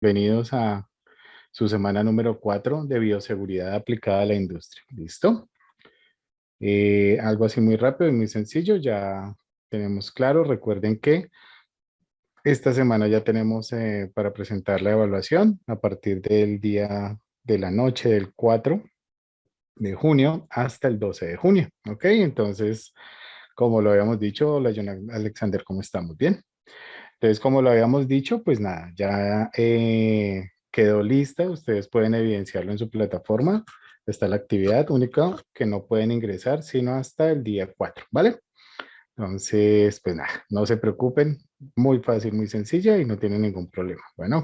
Bienvenidos a su semana número 4 de bioseguridad aplicada a la industria. ¿Listo? Algo así muy rápido y muy sencillo. Ya tenemos claro. Recuerden que esta semana ya tenemos para presentar la evaluación a partir del día de la noche del 4 de junio hasta el 12 de junio. ¿Ok? Entonces, como lo habíamos dicho, hola, John Alexander, ¿cómo estamos? Bien. Entonces, como lo habíamos dicho, pues nada, ya quedó lista. Ustedes pueden evidenciarlo en su plataforma. Está la actividad única que no pueden ingresar sino hasta el día 4, ¿vale? Entonces, pues nada, no se preocupen. Muy fácil, muy sencilla y no tienen ningún problema. Bueno,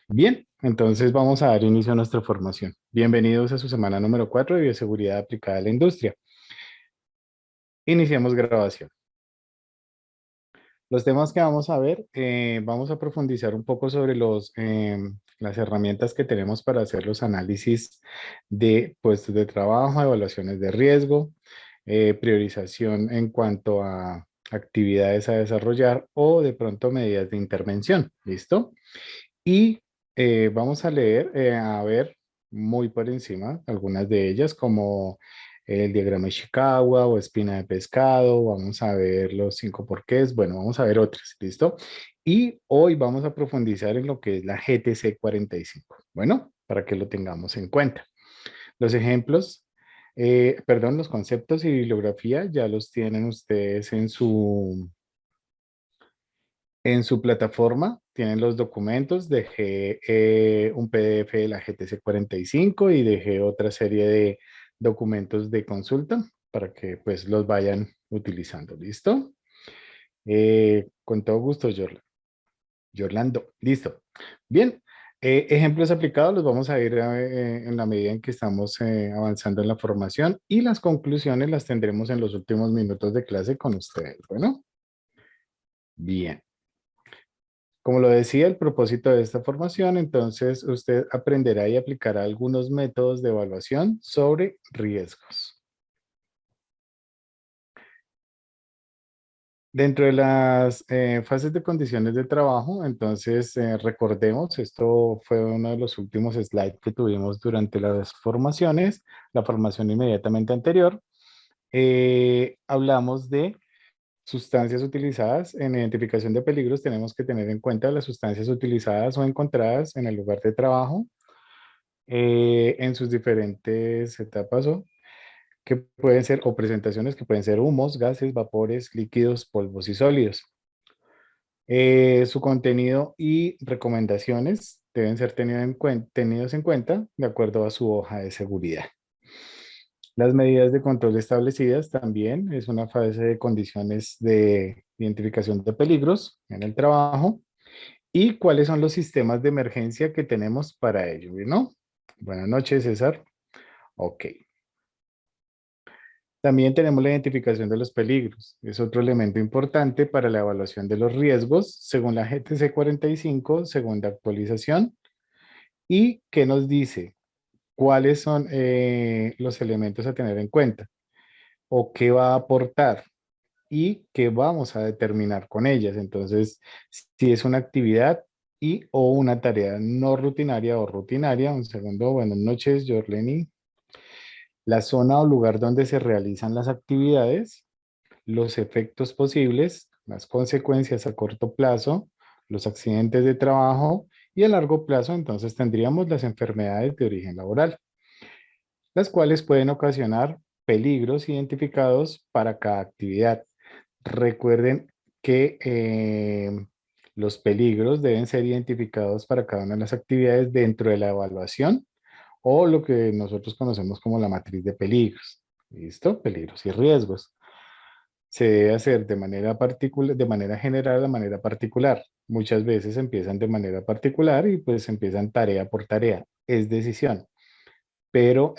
bien, entonces vamos a dar inicio a nuestra formación. Bienvenidos a su semana número 4 de bioseguridad aplicada a la industria. Iniciamos grabación. Los temas que vamos a ver, vamos a profundizar un poco sobre las herramientas que tenemos para hacer los análisis de puestos de trabajo, evaluaciones de riesgo, priorización en cuanto a actividades a desarrollar o de pronto medidas de intervención. ¿Listo? Y vamos a leer, a ver muy por encima algunas de ellas, como el diagrama de Ishikawa o espina de pescado. Vamos a ver los 5 porqués. Bueno, vamos a ver otras, ¿listo? Y hoy vamos a profundizar en lo que es la GTC 45. Bueno, para que lo tengamos en cuenta. Los ejemplos, perdón, los conceptos y bibliografía ya los tienen ustedes en su plataforma. Tienen los documentos. Dejé un PDF de la GTC 45 y dejé otra serie de documentos de consulta para que pues los vayan utilizando. ¿Listo? Con todo gusto, Yorlando. Listo. Bien. Ejemplos aplicados los vamos a ir en la medida en que estamos avanzando en la formación, y las conclusiones las tendremos en los últimos minutos de clase con ustedes. Bueno, bien. Como lo decía, el propósito de esta formación, entonces usted aprenderá y aplicará algunos métodos de evaluación sobre riesgos. Dentro de las fases de condiciones de trabajo, entonces recordemos, esto fue uno de los últimos slides que tuvimos durante las formaciones, la formación inmediatamente anterior. Hablamos de sustancias utilizadas. En identificación de peligros tenemos que tener en cuenta las sustancias utilizadas o encontradas en el lugar de trabajo, en sus diferentes etapas, o que pueden ser, o presentaciones que pueden ser humos, gases, vapores, líquidos, polvos y sólidos. Su contenido y recomendaciones deben ser tenidos en cuenta de acuerdo a su hoja de seguridad. Las medidas de control establecidas también es una fase de condiciones de identificación de peligros en el trabajo, y cuáles son los sistemas de emergencia que tenemos para ello, ¿no? Buenas noches, César. Ok. También tenemos la identificación de los peligros. Es otro elemento importante para la evaluación de los riesgos según la GTC 45, segunda actualización. ¿Y qué nos dice? ¿Cuáles son los elementos a tener en cuenta? ¿O qué va a aportar? ¿Y qué vamos a determinar con ellas? Entonces, si es una actividad y o una tarea no rutinaria o rutinaria. Un segundo. Buenas noches, Jorleni. La zona o lugar donde se realizan las actividades, los efectos posibles, las consecuencias a corto plazo, los accidentes de trabajo, y a largo plazo entonces tendríamos las enfermedades de origen laboral, las cuales pueden ocasionar peligros identificados para cada actividad. Recuerden que los peligros deben ser identificados para cada una de las actividades dentro de la evaluación, o lo que nosotros conocemos como la matriz de peligros. ¿Listo? Peligros y riesgos. Se debe hacer de manera particular, de manera general, de manera particular. Muchas veces empiezan de manera particular y pues empiezan tarea por tarea. Es decisión, pero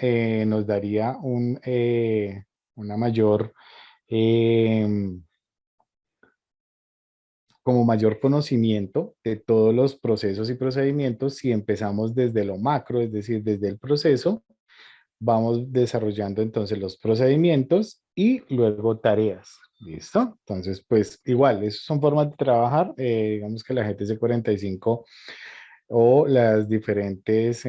nos daría una mayor, em, como mayor conocimiento de todos los procesos y procedimientos si empezamos desde lo macro, es decir, desde el proceso. Vamos desarrollando entonces los procedimientos y luego tareas. ¿Listo? Entonces, pues igual, esas son formas de trabajar. Digamos que la GTC 45 o las diferentes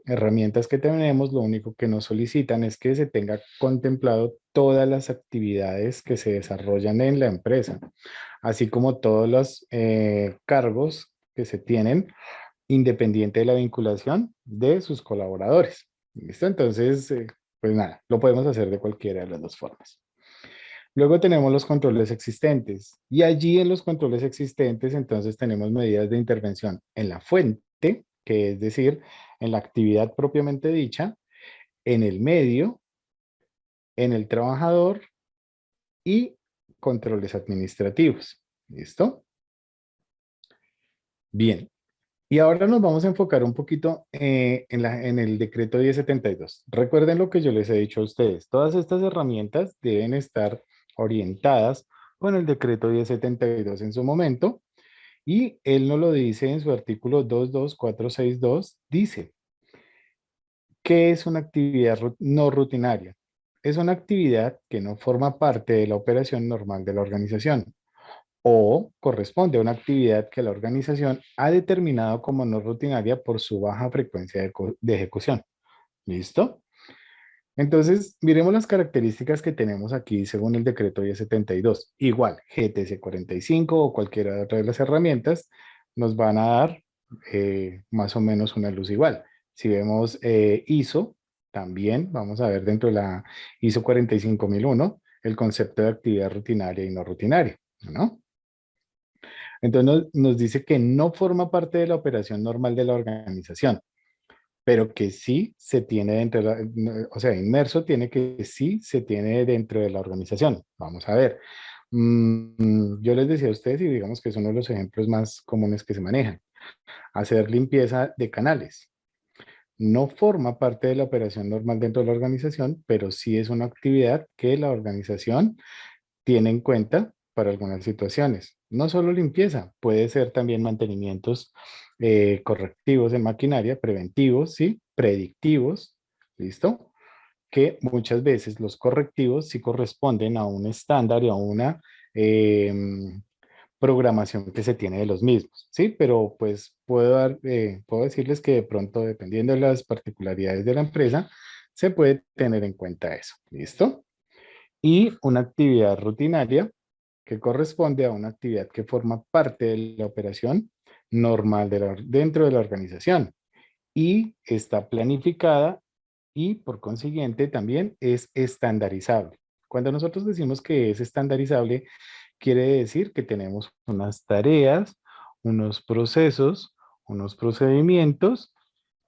herramientas que tenemos, lo único que nos solicitan es que se tenga contemplado todas las actividades que se desarrollan en la empresa, así como todos los cargos que se tienen independiente de la vinculación de sus colaboradores. ¿Listo? Entonces, pues nada, lo podemos hacer de cualquiera de las dos formas. Luego tenemos los controles existentes y allí en los controles existentes entonces tenemos medidas de intervención en la fuente, que es decir, en la actividad propiamente dicha, en el medio, en el trabajador y controles administrativos. ¿Listo? Bien. Y ahora nos vamos a enfocar un poquito en el decreto 1072. Recuerden lo que yo les he dicho a ustedes. Todas estas herramientas deben estar orientadas con el decreto 1072 en su momento. Y él nos lo dice en su artículo 22462. Dice, ¿qué es una actividad no rutinaria? Es una actividad que no forma parte de la operación normal de la organización o corresponde a una actividad que la organización ha determinado como no rutinaria por su baja frecuencia de ejecución. ¿Listo? Entonces, miremos las características que tenemos aquí según el decreto 1072. Igual, GTC 45 o cualquiera otra de las herramientas nos van a dar más o menos una luz igual. Si vemos ISO, también vamos a ver dentro de la ISO 45001 el concepto de actividad rutinaria y no rutinaria, ¿no? Entonces nos dice que no forma parte de la operación normal de la organización, pero que sí se tiene dentro de la, o sea, inmerso tiene que sí se tiene dentro de la organización. Vamos a ver. Yo les decía a ustedes, y digamos que es uno de los ejemplos más comunes que se manejan, hacer limpieza de canales. No forma parte de la operación normal dentro de la organización, pero sí es una actividad que la organización tiene en cuenta para algunas situaciones. No solo limpieza, puede ser también mantenimientos correctivos en maquinaria, preventivos, ¿sí? Predictivos, ¿listo? Que muchas veces los correctivos sí corresponden a un estándar y a una eh, programación que se tiene de los mismos, ¿sí? Pero pues puedo decirles que de pronto, dependiendo de las particularidades de la empresa, se puede tener en cuenta eso, ¿listo? Y una actividad rutinaria que corresponde a una actividad que forma parte de la operación normal dentro de la organización y está planificada y por consiguiente también es estandarizable. Cuando nosotros decimos que es estandarizable, quiere decir que tenemos unas tareas, unos procesos, unos procedimientos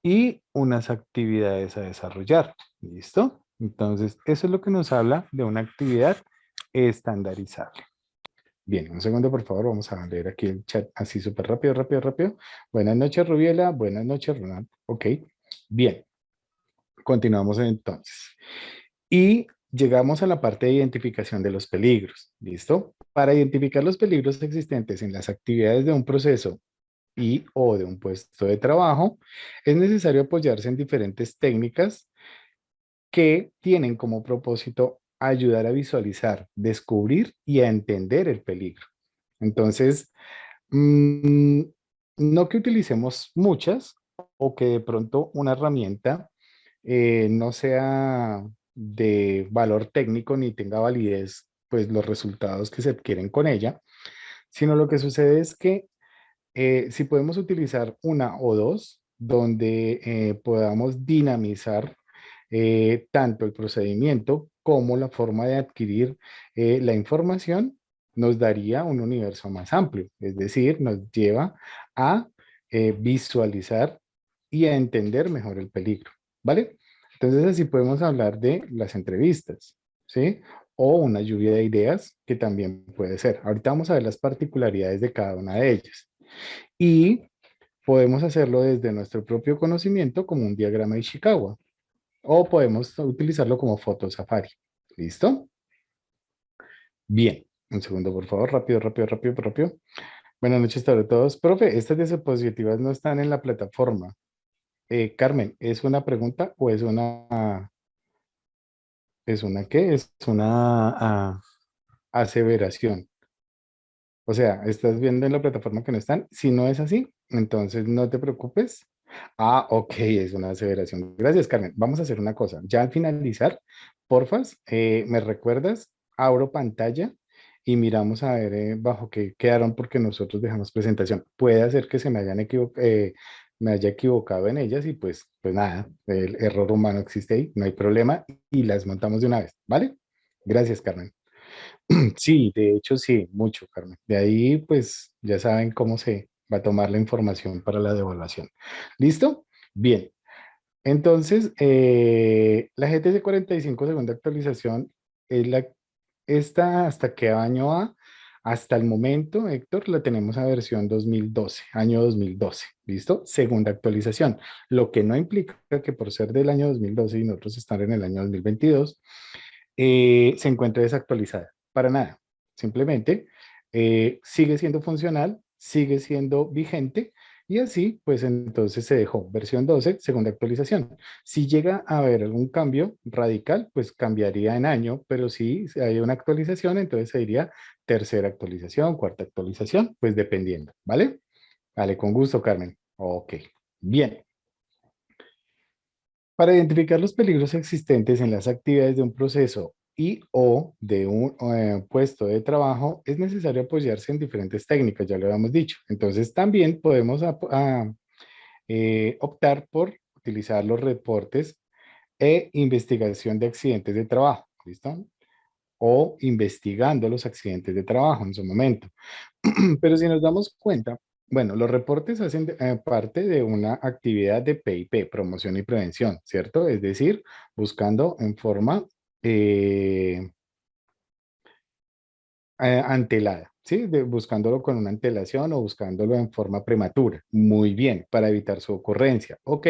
y unas actividades a desarrollar. ¿Listo? Entonces, eso es lo que nos habla de una actividad estandarizable. Bien, un segundo, por favor, vamos a leer aquí el chat así súper rápido, rápido, rápido. Buenas noches, Rubiela. Buenas noches, Ronald. Ok, bien, continuamos entonces. Y llegamos a la parte de identificación de los peligros. ¿Listo? Para identificar los peligros existentes en las actividades de un proceso y o de un puesto de trabajo, es necesario apoyarse en diferentes técnicas que tienen como propósito ayudar a visualizar, descubrir y a entender el peligro. Entonces, mm, no que utilicemos muchas o que de pronto una herramienta no sea de valor técnico ni tenga validez, pues los resultados que se adquieren con ella, sino lo que sucede es que si podemos utilizar una o dos, donde podamos dinamizar tanto el procedimiento como la forma de adquirir la información, nos daría un universo más amplio, es decir, nos lleva a visualizar y a entender mejor el peligro, ¿vale? Entonces así podemos hablar de las entrevistas, ¿sí? O una lluvia de ideas que también puede ser. Ahorita vamos a ver las particularidades de cada una de ellas. Y podemos hacerlo desde nuestro propio conocimiento como un diagrama de Ishikawa o podemos utilizarlo como foto safari. ¿Listo? Bien. Un segundo, por favor. Rápido, rápido, rápido, rápido. Buenas noches a todos. Profe, estas diapositivas no están en la plataforma. Carmen, ¿es una pregunta o es una qué? Es una aseveración. O sea, ¿estás viendo en la plataforma que no están? Si no es así, Entonces, no te preocupes. Ah, ok, es una aseveración. Gracias, Carmen. Vamos a hacer una cosa. Ya al finalizar, porfas, me recuerdas, abro pantalla y miramos a ver bajo qué quedaron porque nosotros dejamos presentación. Puede hacer que se me me haya equivocado en ellas y pues nada, el error humano existe ahí, no hay problema y las montamos de una vez, ¿vale? Gracias, Carmen. Sí, de hecho sí, mucho, Carmen. De ahí, pues ya saben cómo se va a tomar la información para la devaluación. ¿Listo? Bien. Entonces, la GTC 45 segunda actualización es esta hasta qué año va. Hasta el momento, Héctor, la tenemos a versión 2012, año 2012. ¿Listo? Segunda actualización. Lo que no implica que por ser del año 2012 y nosotros estar en el año 2022, se encuentre desactualizada. Para nada. Simplemente sigue siendo funcional, sigue siendo vigente y así, pues entonces se dejó versión 12, segunda actualización. Si llega a haber algún cambio radical, pues cambiaría en año, pero si hay una actualización, entonces se diría tercera actualización, cuarta actualización, pues dependiendo, ¿vale? Vale, con gusto, Carmen. Ok, bien. Para identificar los peligros existentes en las actividades de un proceso y o de un puesto de trabajo, es necesario apoyarse en diferentes técnicas, ya lo habíamos dicho. Entonces, también podemos optar por utilizar los reportes e investigación de accidentes de trabajo, ¿listo? O investigando los accidentes de trabajo en su momento. Pero si nos damos cuenta, bueno, los reportes hacen parte de una actividad de PIP, promoción y prevención, ¿cierto? Es decir, buscando en forma eh, antelada, ¿sí? Buscándolo con una antelación o buscándolo en forma prematura. Muy bien, para evitar su ocurrencia. Ok.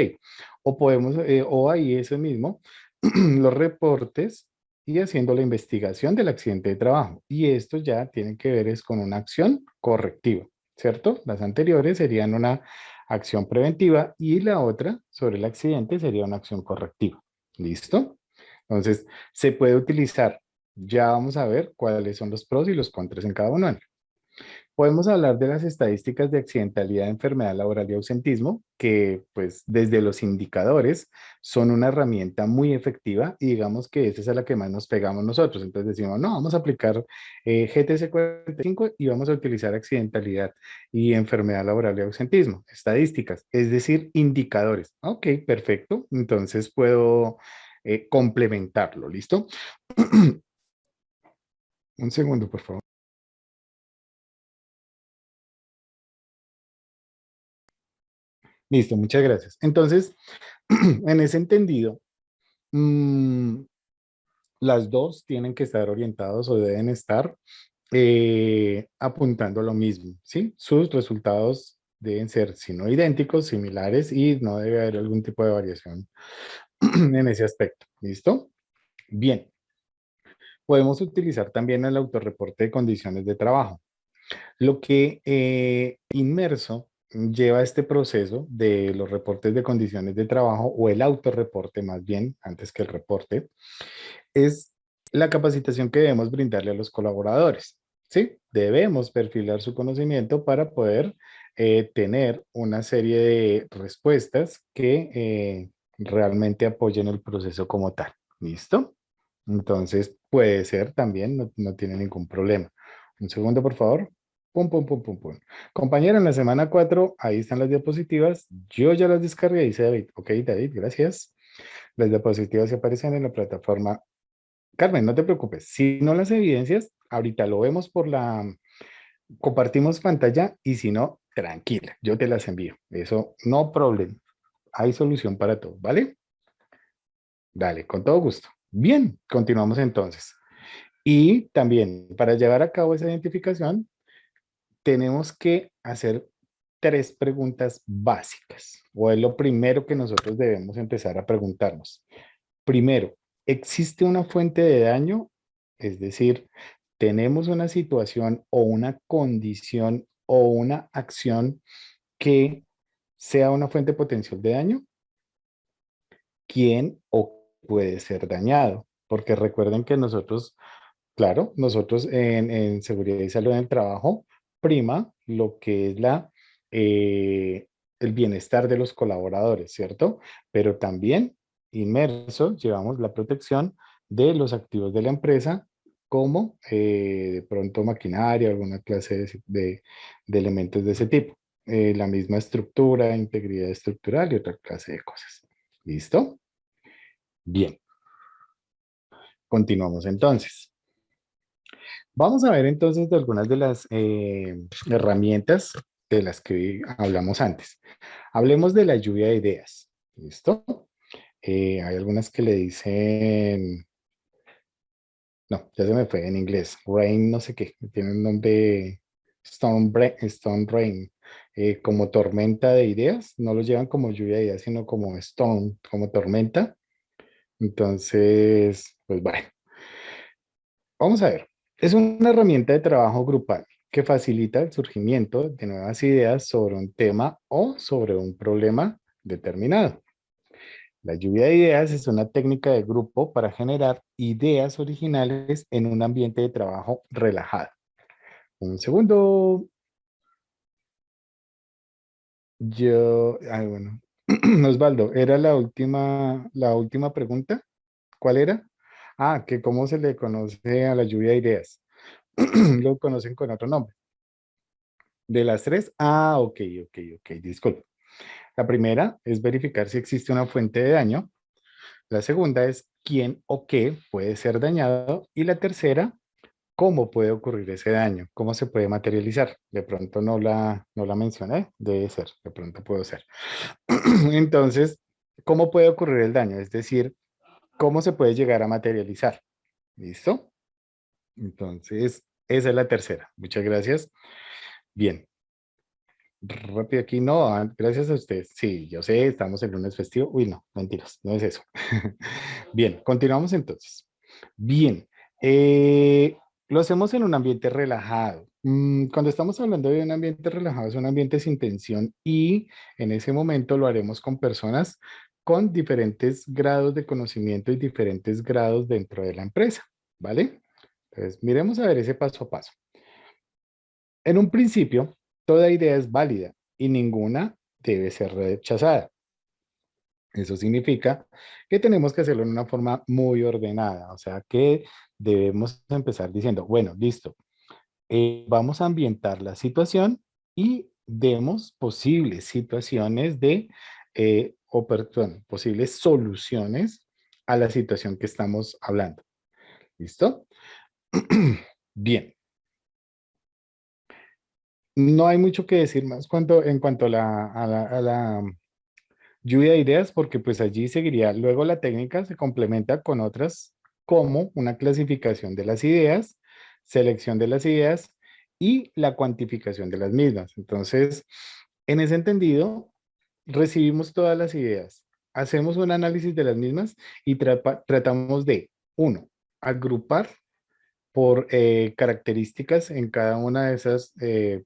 O podemos, o ahí eso mismo, los reportes y haciendo la investigación del accidente de trabajo. Y estos ya tienen que ver es con una acción correctiva, ¿cierto? Las anteriores serían una acción preventiva y la otra sobre el accidente sería una acción correctiva. ¿Listo? Entonces, se puede utilizar. Ya vamos a ver cuáles son los pros y los contras en cada uno. Podemos hablar de las estadísticas de accidentalidad, enfermedad laboral y ausentismo, que pues desde los indicadores son una herramienta muy efectiva y digamos que esa es a la que más nos pegamos nosotros. Entonces decimos, no, vamos a aplicar GTC 45 y vamos a utilizar accidentalidad y enfermedad laboral y ausentismo. Estadísticas, es decir, indicadores. Ok, perfecto. Entonces puedo complementarlo. ¿Listo? Un segundo, por favor. Listo, muchas gracias. Entonces, en ese entendido, mm, las dos tienen que estar orientados o deben estar apuntando a lo mismo, ¿sí? Sus resultados deben ser, si no idénticos, similares y no debe haber algún tipo de variación en ese aspecto. ¿Listo? Bien. Podemos utilizar también el autorreporte de condiciones de trabajo. Lo que Inmerso lleva este proceso de los reportes de condiciones de trabajo o el autorreporte más bien, antes que el reporte, es la capacitación que debemos brindarle a los colaboradores. ¿Sí? Debemos perfilar su conocimiento para poder tener una serie de respuestas que realmente apoyen el proceso como tal. ¿Listo? Entonces, puede ser también, no tiene ningún problema. Un segundo, por favor. Pum, pum, pum, pum, pum. Compañero, en la semana 4 ahí están las diapositivas. Yo ya las descargué, dice David. Ok, David, gracias. Las diapositivas se aparecen en la plataforma. Carmen, no te preocupes. Si no las evidencias, ahorita lo vemos compartimos pantalla y si no, tranquila, yo te las envío. Eso, no problem. Hay solución para todo, ¿vale? Dale, con todo gusto. Bien, continuamos entonces. Y también, para llevar a cabo esa identificación, tenemos que hacer tres preguntas básicas, o es lo primero que nosotros debemos empezar a preguntarnos. Primero, ¿existe una fuente de daño? Es decir, ¿tenemos una situación o una condición o una acción que sea una fuente potencial de daño? ¿Quién o puede ser dañado? Porque recuerden que nosotros, claro, nosotros en seguridad y salud en el trabajo prima lo que es la eh, el bienestar de los colaboradores, ¿cierto? Pero también inmerso llevamos la protección de los activos de la empresa como de pronto maquinaria, alguna clase de elementos de ese tipo. La misma estructura, integridad estructural y otra clase de cosas. ¿Listo? Bien, continuamos entonces. Vamos a ver entonces de algunas de las herramientas de las que hablamos antes. Hablemos de la lluvia de ideas. ¿Listo? Hay algunas que le dicen, no, ya se me fue en inglés, rain no sé qué, tiene un nombre, Stone Rain, como tormenta de ideas, no lo llevan como lluvia de ideas, sino como Stone, como tormenta. Entonces, pues bueno, vamos a ver. Es una herramienta de trabajo grupal que facilita el surgimiento de nuevas ideas sobre un tema o sobre un problema determinado. La lluvia de ideas es una técnica de grupo para generar ideas originales en un ambiente de trabajo relajado. Un segundo, bueno, Osvaldo, ¿era la última pregunta? ¿Cuál era? Ah, que cómo se le conoce a la lluvia de ideas. Lo conocen con otro nombre. De las tres, ok, disculpe. La primera es verificar si existe una fuente de daño. La segunda es quién o qué puede ser dañado. Y la tercera, cómo puede ocurrir ese daño, cómo se puede materializar. De pronto no la mencioné, debe ser, de pronto puedo ser. Entonces, ¿cómo puede ocurrir el daño? Es decir, ¿cómo se puede llegar a materializar? ¿Listo? Entonces, esa es la tercera. Muchas gracias. Bien, rápido aquí, no, gracias a ustedes. Sí, yo sé, estamos el lunes festivo. Uy, no, mentiras, no es eso. Bien, continuamos entonces. Bien, eh, lo hacemos en un ambiente relajado. Cuando estamos hablando de un ambiente relajado, es un ambiente sin tensión y en ese momento lo haremos con personas con diferentes grados de conocimiento y diferentes grados dentro de la empresa, ¿vale? Entonces, miremos a ver ese paso a paso. En un principio, toda idea es válida y ninguna debe ser rechazada. Eso significa que tenemos que hacerlo en una forma muy ordenada, o sea que debemos empezar diciendo, bueno, listo, vamos a ambientar la situación y demos posibles situaciones perdón, posibles soluciones a la situación que estamos hablando. ¿Listo? Bien, no hay mucho que decir más en cuanto a la lluvia de ideas, porque pues allí seguiría. Luego la técnica se complementa con otras como una clasificación de las ideas, selección de las ideas y la cuantificación de las mismas. Entonces, en ese entendido, recibimos todas las ideas, hacemos un análisis de las mismas y tratamos de, uno, agrupar por características en cada una de esas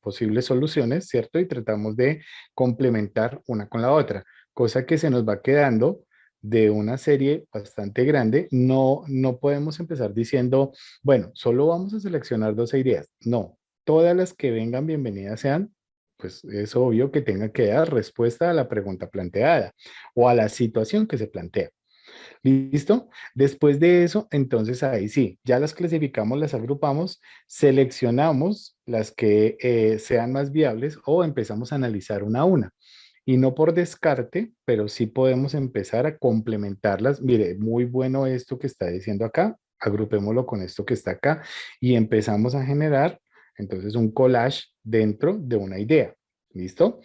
posibles soluciones, ¿cierto? Y tratamos de complementar una con la otra, cosa que se nos va quedando de una serie bastante grande. No podemos empezar diciendo, bueno, solo vamos a seleccionar dos ideas. No, todas las que vengan, bienvenidas sean. Pues es obvio que tenga que dar respuesta a la pregunta planteada o a la situación que se plantea. ¿Listo? Después de eso, entonces ahí sí, ya las clasificamos, las agrupamos, seleccionamos las que sean más viables o empezamos a analizar una a una. Y no por descarte, pero sí podemos empezar a complementarlas. Mire, muy bueno esto que está diciendo acá, agrupémoslo con esto que está acá y empezamos a generar entonces un collage dentro de una idea. ¿Listo?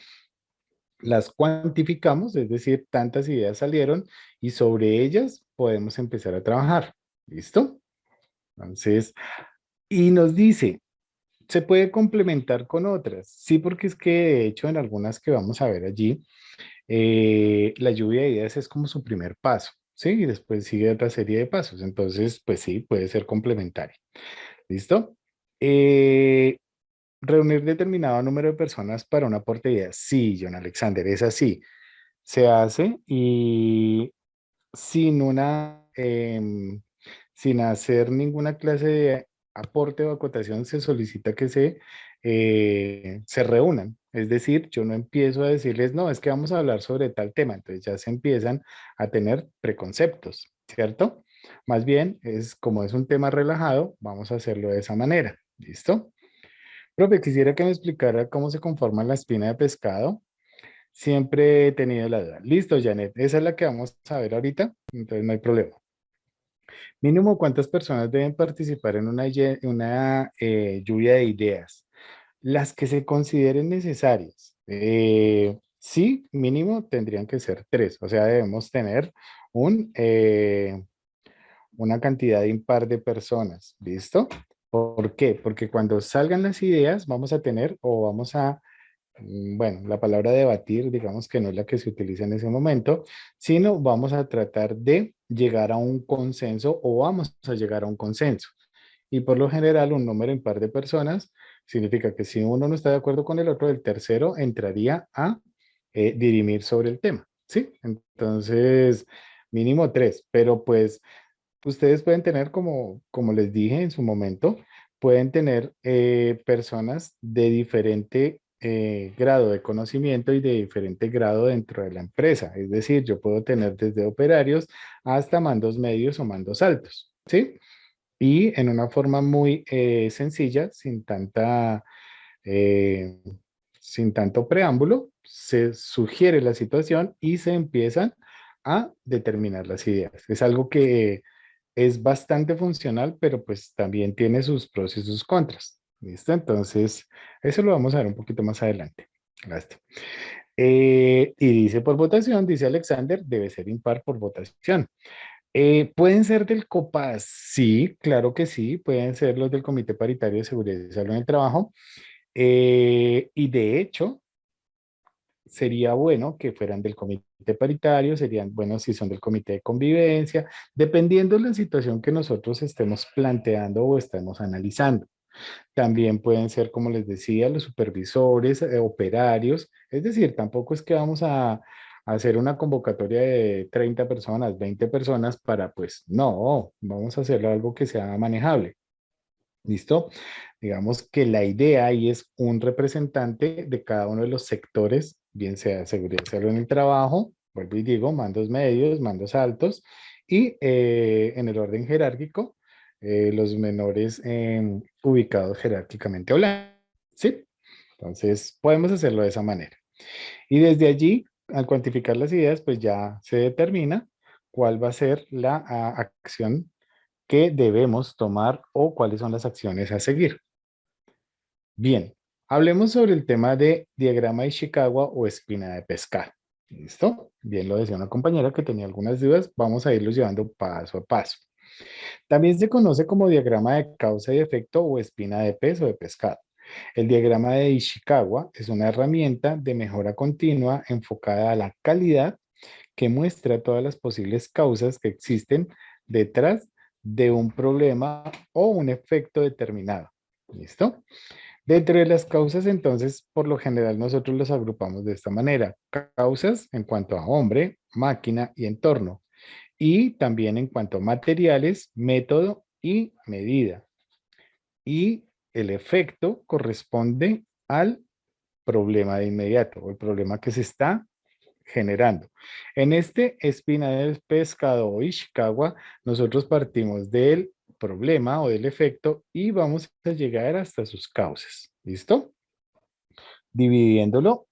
Las cuantificamos, es decir, tantas ideas salieron y sobre ellas podemos empezar a trabajar. ¿Listo? Entonces, y nos dice, se puede complementar con otras. Sí, porque es que de hecho en algunas que vamos a ver allí, la lluvia de ideas es como su primer paso, ¿sí? Y después sigue otra serie de pasos. Entonces, pues sí, puede ser complementaria. ¿Listo? Eh, reunir determinado número de personas para un aporte de ideas. Sí, John Alexander, es así. Se hace y sin sin hacer ninguna clase de aporte o acotación, se solicita que se se reúnan. Es decir, yo no empiezo a decirles, no, es que vamos a hablar sobre tal tema. Entonces ya se empiezan a tener preconceptos, ¿cierto? Más bien, es como es un tema relajado, vamos a hacerlo de esa manera. ¿Listo? Profe, quisiera que me explicara cómo se conforma la espina de pescado. Siempre he tenido la duda. Listo, Janet, esa es la que vamos a ver ahorita, entonces no hay problema. Mínimo, ¿cuántas personas deben participar en una lluvia de ideas? Las que se consideren necesarias. Sí, mínimo tendrían que ser tres, o sea, debemos tener un, una cantidad impar de personas. ¿Listo? ¿Por qué? Porque cuando salgan las ideas vamos a tener o vamos a bueno, la palabra debatir, digamos que no es la que se utiliza en ese momento, sino vamos a tratar de llegar a un consenso o vamos a llegar a un consenso. Y por lo general, un número impar de personas significa que si uno no está de acuerdo con el otro, el tercero entraría a dirimir sobre el tema. ¿Sí? Entonces, mínimo tres, pero pues ustedes pueden tener, como les dije en su momento, pueden tener personas de diferente grado de conocimiento y de diferente grado dentro de la empresa. Es decir, yo puedo tener desde operarios hasta mandos medios o mandos altos, ¿sí? Y en una forma muy sencilla, eh, sin tanto preámbulo, se sugiere la situación y se empiezan a determinar las ideas. Es algo que es bastante funcional, pero pues también tiene sus pros y sus contras. ¿Listo? Entonces, eso lo vamos a ver un poquito más adelante. Listo. Y dice por votación, dice Alexander, debe ser impar por votación. ¿Pueden ser del COPAS? Sí, claro que sí. Pueden ser los del Comité Paritario de Seguridad y Salud en el Trabajo. Y de hecho, sería bueno que fueran del comité paritario, serían buenos si son del comité de convivencia, dependiendo de la situación que nosotros estemos planteando o estemos analizando. También pueden ser, como les decía, los supervisores, operarios, es decir, tampoco es que vamos a hacer una convocatoria de 30 personas, 20 personas para, pues, no, vamos a hacerlo algo que sea manejable. ¿Listo? Digamos que la idea ahí es un representante de cada uno de los sectores, bien sea seguridad y salud en el trabajo, vuelvo y digo, mandos medios, mandos altos, y en el orden jerárquico, los menores ubicados jerárquicamente hablando. ¿Sí? Entonces, podemos hacerlo de esa manera. Y desde allí, al cuantificar las ideas, pues ya se determina cuál va a ser la acción que debemos tomar o cuáles son las acciones a seguir. Bien, hablemos sobre el tema de diagrama de Ishikawa o espina de pescado. ¿Listo? Bien, lo decía una compañera que tenía algunas dudas. Vamos a irlos llevando paso a paso. También se conoce como diagrama de causa y efecto o espina de pez o de pescado. El diagrama de Ishikawa es una herramienta de mejora continua enfocada a la calidad que muestra todas las posibles causas que existen detrás de un problema o un efecto determinado. ¿Listo? Dentro de las causas, entonces, por lo general nosotros los agrupamos de esta manera. Causas en cuanto a hombre, máquina y entorno. Y también en cuanto a materiales, método y medida. Y el efecto corresponde al problema de inmediato o el problema que se está generando. En este espina del pescado o Ishikawa, nosotros partimos del problema o del efecto y vamos a llegar hasta sus causas. ¿Listo? Dividiéndolo,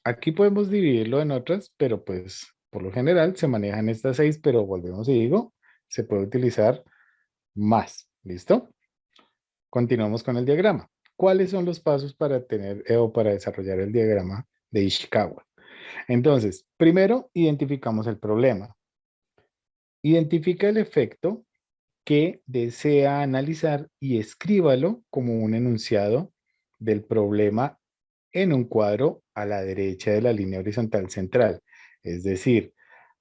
aquí podemos dividirlo en otras, pero pues por lo general se manejan estas seis, pero volvemos y digo, se puede utilizar más. ¿Listo? Continuamos con el diagrama. ¿Cuáles son los pasos para tener o para desarrollar el diagrama de Ishikawa? Entonces, primero identificamos el problema. Identifica el efecto que desea analizar y escríbalo como un enunciado del problema en un cuadro a la derecha de la línea horizontal central. Es decir,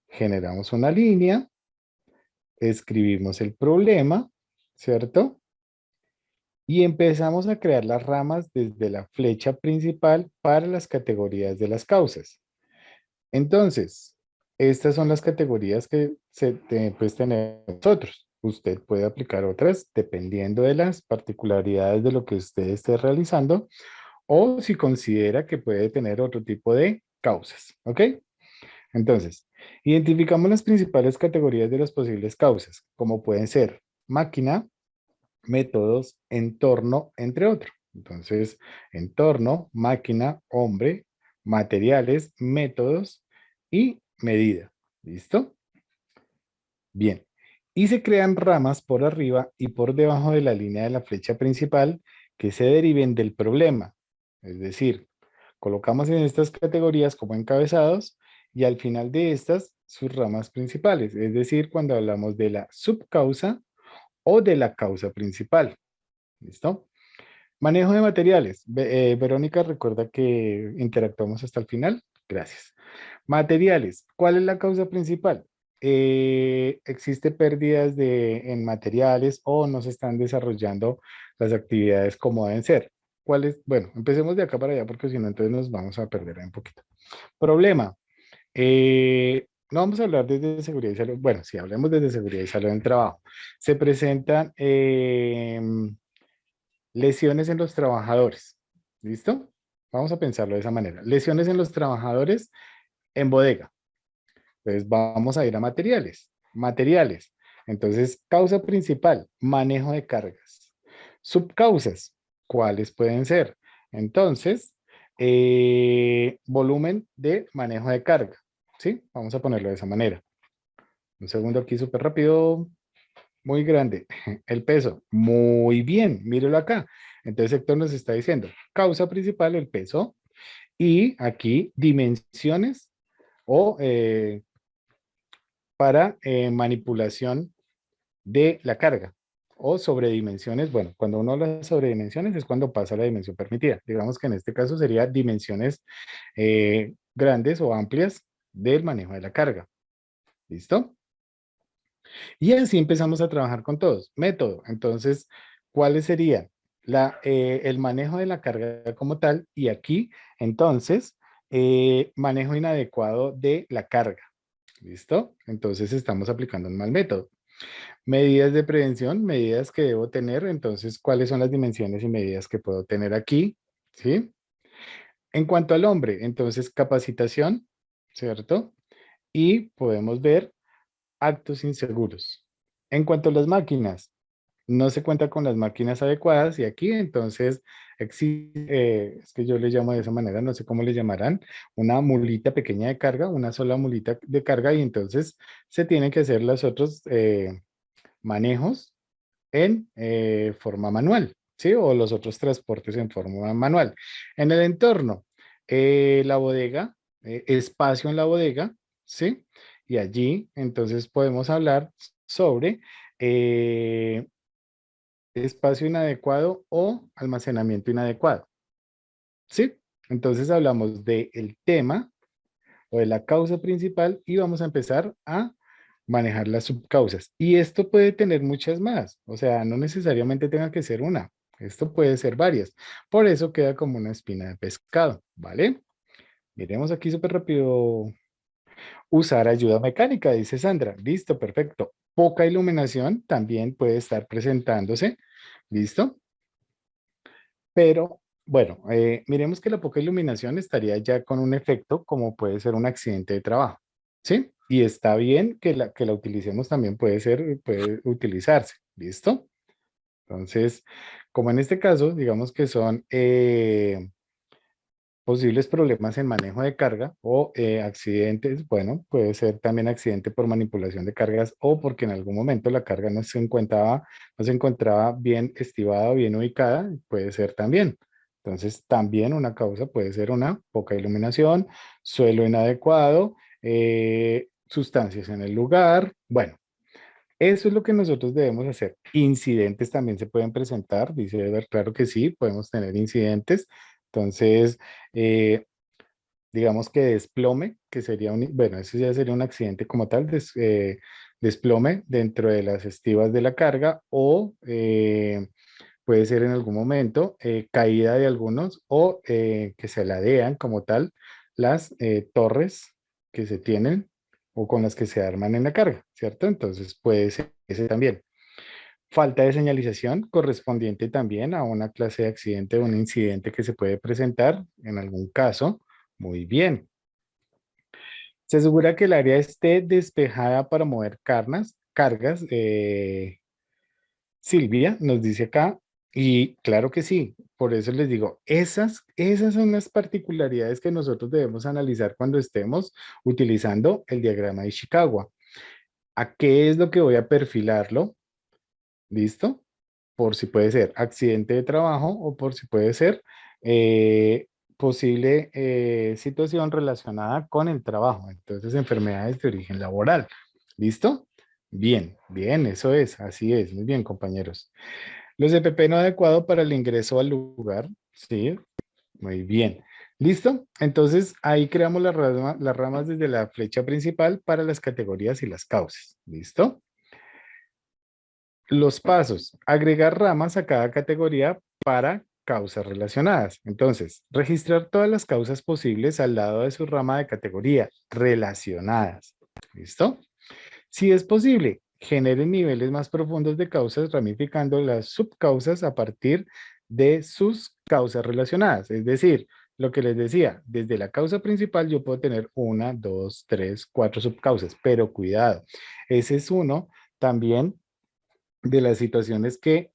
generamos una línea, escribimos el problema, ¿cierto? Y empezamos a crear las ramas desde la flecha principal para las categorías de las causas. Entonces, estas son las categorías que pues, tenemos nosotros. usted puede aplicar otras dependiendo de las particularidades de lo que usted esté realizando o si considera que puede tener otro tipo de causas, ¿ok? Entonces, identificamos las principales categorías de las posibles causas, como pueden ser máquina, métodos, entorno, entre otros. Entonces, entorno, máquina, hombre, materiales, métodos y medida. ¿Listo? Bien. Y se crean ramas por arriba y por debajo de la línea de la flecha principal que se deriven del problema. Es decir, colocamos en estas categorías como encabezados y al final de estas sus ramas principales. Es decir, cuando hablamos de la subcausa o de la causa principal. ¿Listo? Manejo de materiales. Verónica, recuerda que interactuamos hasta el final. Gracias. Materiales. ¿Cuál es la causa principal? Existe pérdidas en materiales o no se están desarrollando las actividades como deben ser. ¿Cuál es? Bueno, empecemos de acá para allá porque si no, entonces nos vamos a perder un poquito. Problema. No vamos a hablar desde seguridad y salud. Bueno, si hablemos desde seguridad y salud en trabajo. Se presentan lesiones en los trabajadores. ¿Listo? Vamos a pensarlo de esa manera. Lesiones en los trabajadores en bodega. Entonces vamos a ir a materiales. Materiales. Entonces, causa principal, manejo de cargas. Subcausas, ¿cuáles pueden ser? Entonces, volumen de manejo de carga. ¿Sí? Vamos a ponerlo de esa manera. Un segundo aquí súper rápido. Muy grande. El peso, muy bien, mírelo acá. Entonces Héctor nos está diciendo, causa principal, el peso, y aquí dimensiones o para manipulación de la carga o sobredimensiones. Bueno, cuando uno habla de sobredimensiones es cuando pasa la dimensión permitida. Digamos que en este caso sería dimensiones grandes o amplias del manejo de la carga. ¿Listo? Y así empezamos a trabajar con todos. Método. Entonces, ¿cuáles serían? El manejo de la carga como tal y aquí, entonces, manejo inadecuado de la carga. ¿Listo? Entonces estamos aplicando un mal método. Medidas de prevención, medidas que debo tener. Entonces, ¿cuáles son las dimensiones y medidas que puedo tener aquí? ¿Sí? En cuanto al hombre, entonces capacitación, ¿cierto? Y podemos ver actos inseguros. En cuanto a las máquinas, no se cuenta con las máquinas adecuadas y aquí entonces existe, es que yo le llamo de esa manera, no sé cómo le llamarán, una mulita pequeña de carga, una sola mulita de carga y entonces se tienen que hacer los otros manejos en forma manual, ¿sí? O los otros transportes en forma manual. En el entorno, la bodega, espacio en la bodega, ¿sí? Y allí entonces podemos hablar sobre espacio inadecuado o almacenamiento inadecuado, ¿sí? Entonces hablamos del tema o de la causa principal y vamos a empezar a manejar las subcausas. Y esto puede tener muchas más, o sea, no necesariamente tenga que ser una, esto puede ser varias. Por eso queda como una espina de pescado, ¿vale? Miremos aquí súper rápido. Usar ayuda mecánica, dice Sandra. Listo, perfecto. Poca iluminación también puede estar presentándose. ¿Listo? Pero bueno, miremos que la poca iluminación estaría ya con un efecto como puede ser un accidente de trabajo, ¿sí? Y está bien que la utilicemos también, puede utilizarse, ¿listo? Entonces, como en este caso, digamos que son posibles problemas en manejo de carga o accidentes, bueno, puede ser también accidente por manipulación de cargas o porque en algún momento la carga no se encontraba bien estibada o bien ubicada, puede ser también. Entonces, también una causa puede ser una poca iluminación, suelo inadecuado, sustancias en el lugar. Bueno, eso es lo que nosotros debemos hacer. Incidentes también se pueden presentar, dice Ever, claro que sí, podemos tener incidentes. Entonces, eh, digamos que desplome, que sería bueno, ese ya sería un accidente como tal, desplome dentro de las estivas de la carga o puede ser en algún momento caída de algunos o que se ladean como tal las torres que se tienen o con las que se arman en la carga, ¿cierto? Entonces puede ser ese también. Falta de señalización correspondiente también a una clase de accidente o un incidente que se puede presentar en algún caso. Muy bien. Se asegura que el área esté despejada para mover cargas. Silvia nos dice acá, y claro que sí, por eso les digo, esas son las particularidades que nosotros debemos analizar cuando estemos utilizando el diagrama de Ishikawa. ¿A qué es lo que voy a perfilarlo? ¿Listo? Por si puede ser accidente de trabajo o por si puede ser posible situación relacionada con el trabajo. Entonces, enfermedades de origen laboral. ¿Listo? Bien, bien, eso es, así es. Muy bien, compañeros. Los EPP no adecuado para el ingreso al lugar. Sí, muy bien. ¿Listo? Entonces, ahí creamos las ramas desde la flecha principal para las categorías y las causas. ¿Listo? Los pasos, agregar ramas a cada categoría para causas relacionadas. Entonces, registrar todas las causas posibles al lado de su rama de categoría relacionadas. ¿Listo? Si es posible, generen niveles más profundos de causas ramificando las subcausas a partir de sus causas relacionadas. Es decir, lo que les decía, desde la causa principal yo puedo tener una, dos, tres, cuatro subcausas, pero cuidado, ese es uno también de las situaciones que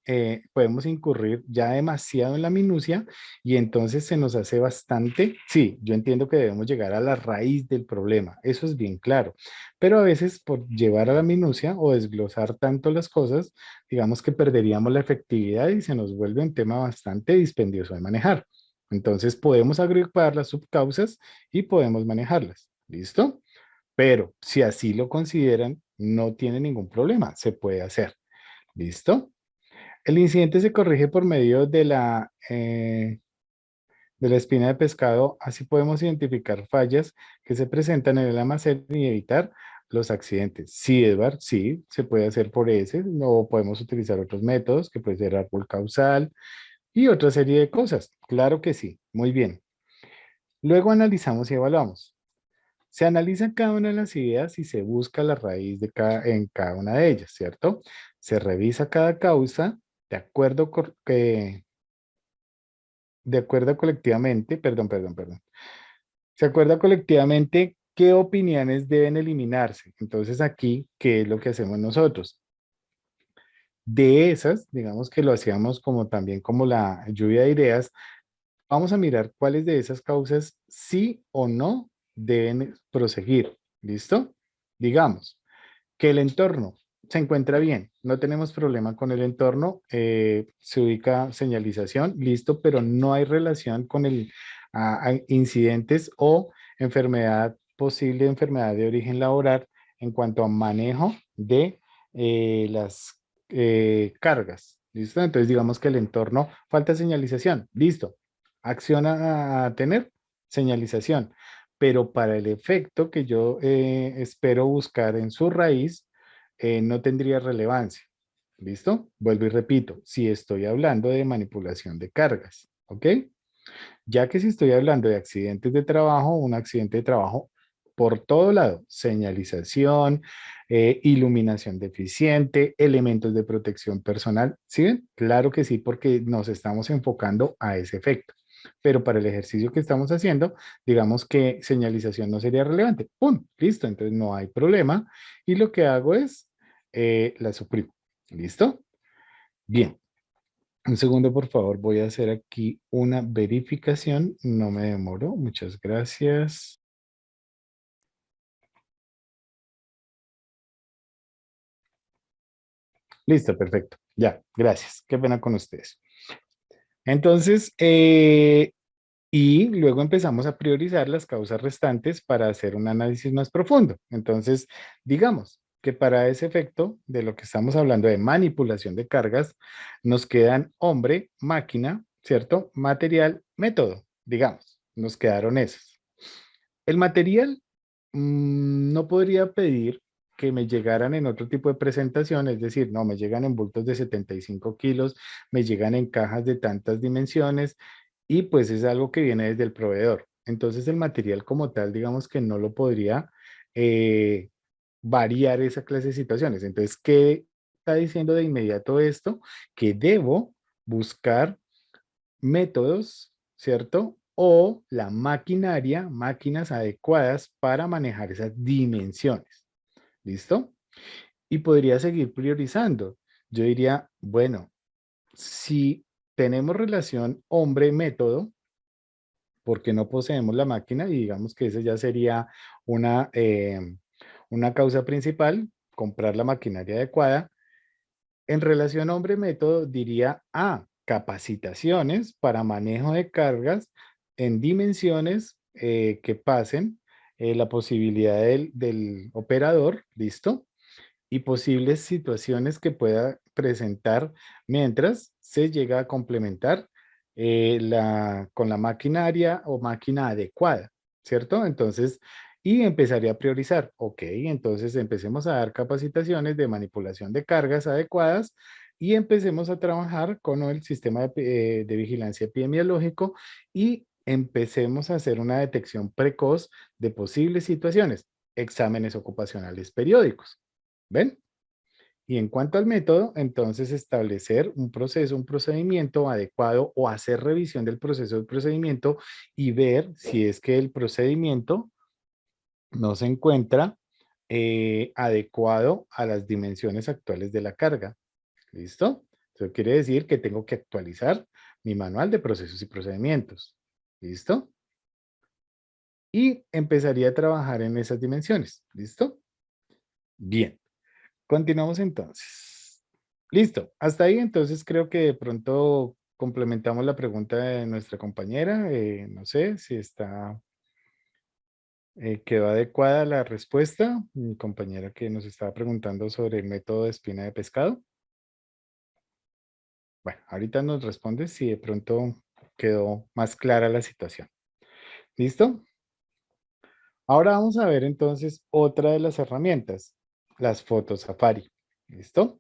podemos incurrir ya demasiado en la minucia y entonces se nos hace bastante, sí, yo entiendo que debemos llegar a la raíz del problema, eso es bien claro, pero a veces por llevar a la minucia o desglosar tanto las cosas, digamos que perderíamos la efectividad y se nos vuelve un tema bastante dispendioso de manejar. Entonces podemos agrupar las subcausas y podemos manejarlas, ¿listo? Pero si así lo consideran, no tiene ningún problema, se puede hacer. ¿Listo? El incidente se corrige por medio de la espina de pescado. Así podemos identificar fallas que se presentan en el almacén y evitar los accidentes. Sí, Edward, sí, se puede hacer por ese. No podemos utilizar otros métodos, que puede ser árbol causal y otra serie de cosas. Claro que sí. Muy bien. Luego analizamos y evaluamos. Se analiza cada una de las ideas y se busca la raíz en cada una de ellas, ¿cierto? Se revisa cada causa de acuerdo, de acuerdo colectivamente, perdón. Se acuerda colectivamente qué opiniones deben eliminarse. Entonces aquí, ¿qué es lo que hacemos nosotros? De esas, digamos que lo hacíamos como también como la lluvia de ideas, vamos a mirar cuáles de esas causas sí o no deben proseguir. ¿Listo? Digamos que el entorno se encuentra bien, no tenemos problema con el entorno, se ubica señalización, listo, pero no hay relación con el incidentes o enfermedad, posible enfermedad de origen laboral en cuanto a manejo de las cargas, listo. Entonces digamos que el entorno falta señalización, listo, acción a tener, señalización, pero para el efecto que yo espero buscar en su raíz, no tendría relevancia. ¿Listo? Vuelvo y repito, si estoy hablando de manipulación de cargas, ¿ok? Ya que si estoy hablando de accidentes de trabajo, un accidente de trabajo por todo lado, señalización, iluminación deficiente, elementos de protección personal, ¿sí ven? Claro que sí, porque nos estamos enfocando a ese efecto. Pero para el ejercicio que estamos haciendo, digamos que señalización no sería relevante. ¡Pum! Listo, entonces no hay problema. Y lo que hago es, la suprimo. ¿Listo? Bien. Un segundo, por favor, voy a hacer aquí una verificación. No me demoro. Muchas gracias. Listo, perfecto. Ya, gracias. Qué pena con ustedes. Entonces, y luego empezamos a priorizar las causas restantes para hacer un análisis más profundo. Entonces, digamos que para ese efecto de lo que estamos hablando de manipulación de cargas, nos quedan hombre, máquina, ¿cierto? Material, método, digamos, nos quedaron esos. El material, no podría pedir que me llegaran en otro tipo de presentación, es decir, no, me llegan en bultos de 75 kilos, me llegan en cajas de tantas dimensiones y pues es algo que viene desde el proveedor. Entonces el material como tal, digamos que no lo podría eh, variar esa clase de situaciones. Entonces, ¿qué está diciendo de inmediato esto, que debo buscar métodos, ¿cierto? O la maquinaria, máquinas adecuadas para manejar esas dimensiones. ¿Listo? Y podría seguir priorizando. Yo diría, bueno, si tenemos relación hombre-método, porque no poseemos la máquina, y digamos que esa ya sería una, una causa principal, comprar la maquinaria adecuada. En relación hombre-método diría capacitaciones para manejo de cargas en dimensiones que pasen la posibilidad del operador, ¿listo? Y posibles situaciones que pueda presentar mientras se llega a complementar con la maquinaria o máquina adecuada, ¿cierto? Entonces, y empezaría a priorizar, ok, entonces empecemos a dar capacitaciones de manipulación de cargas adecuadas y empecemos a trabajar con el sistema de vigilancia epidemiológico y empecemos a hacer una detección precoz de posibles situaciones, exámenes ocupacionales periódicos. ¿Ven? Y en cuanto al método, entonces establecer un proceso, un procedimiento adecuado o hacer revisión del proceso del procedimiento y ver si es que el procedimiento no se encuentra adecuado a las dimensiones actuales de la carga. ¿Listo? Eso quiere decir que tengo que actualizar mi manual de procesos y procedimientos. ¿Listo? Y empezaría a trabajar en esas dimensiones. ¿Listo? Bien. Continuamos entonces. Listo. Hasta ahí entonces creo que de pronto complementamos la pregunta de nuestra compañera. No sé si quedó adecuada la respuesta. Mi compañera que nos estaba preguntando sobre el método de espina de pescado. Bueno, ahorita nos responde si de pronto quedó más clara la situación. ¿Listo? Ahora vamos a ver entonces otra de las herramientas, las fotos Safari. ¿Listo?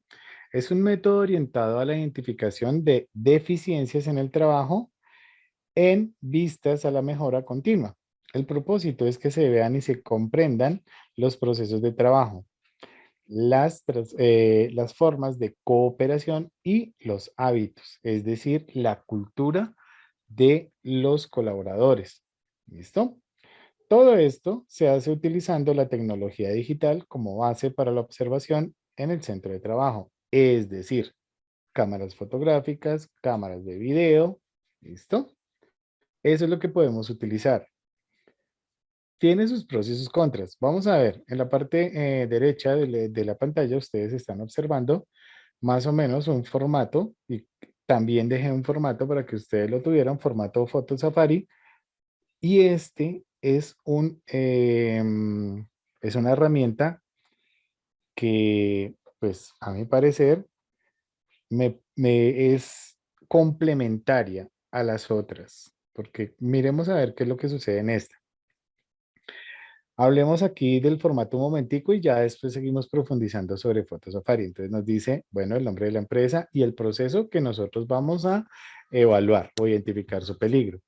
Es un método orientado a la identificación de deficiencias en el trabajo en vistas a la mejora continua. El propósito es que se vean y se comprendan los procesos de trabajo, las formas de cooperación y los hábitos, es decir, la cultura de los colaboradores. ¿Listo? Todo esto se hace utilizando la tecnología digital como base para la observación en el centro de trabajo, es decir, cámaras fotográficas, cámaras de video, ¿listo? Eso es lo que podemos utilizar. Tiene sus pros y sus contras. Vamos a ver, en la parte derecha de la pantalla ustedes están observando más o menos un formato y también dejé un formato para que ustedes lo tuvieran, formato Foto Safari. Y este es una herramienta que, pues, a mi parecer, me es complementaria a las otras, porque miremos a ver qué es lo que sucede en esta. Hablemos aquí del formato un momentico y ya después seguimos profundizando sobre Foto Safari. Entonces nos dice, bueno, el nombre de la empresa y el proceso que nosotros vamos a evaluar o identificar su peligro.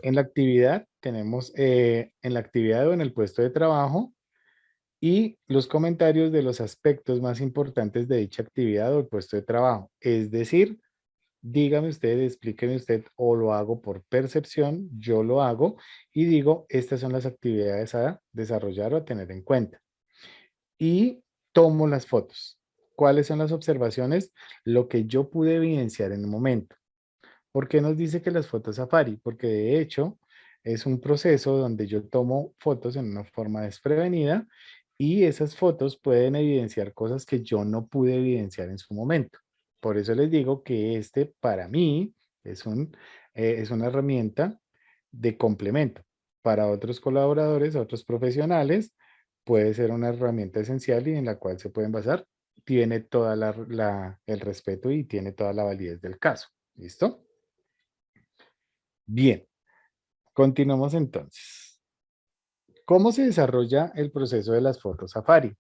En la actividad tenemos, en la actividad o en el puesto de trabajo, y los comentarios de los aspectos más importantes de dicha actividad o el puesto de trabajo. Es decir, dígame usted, explíqueme usted o lo hago por percepción, yo lo hago y digo, estas son las actividades a desarrollar o a tener en cuenta. Y tomo las fotos. ¿Cuáles son las observaciones? Lo que yo pude evidenciar en el momento. ¿Por qué nos dice que las fotos Safari? Porque de hecho es un proceso donde yo tomo fotos en una forma desprevenida y esas fotos pueden evidenciar cosas que yo no pude evidenciar en su momento. Por eso les digo que este para mí es una herramienta de complemento. Para otros colaboradores, otros profesionales, puede ser una herramienta esencial y en la cual se pueden basar. Tiene toda el respeto y tiene toda la validez del caso. ¿Listo? Bien, continuamos entonces. ¿Cómo se desarrolla el proceso de las fotos Safari?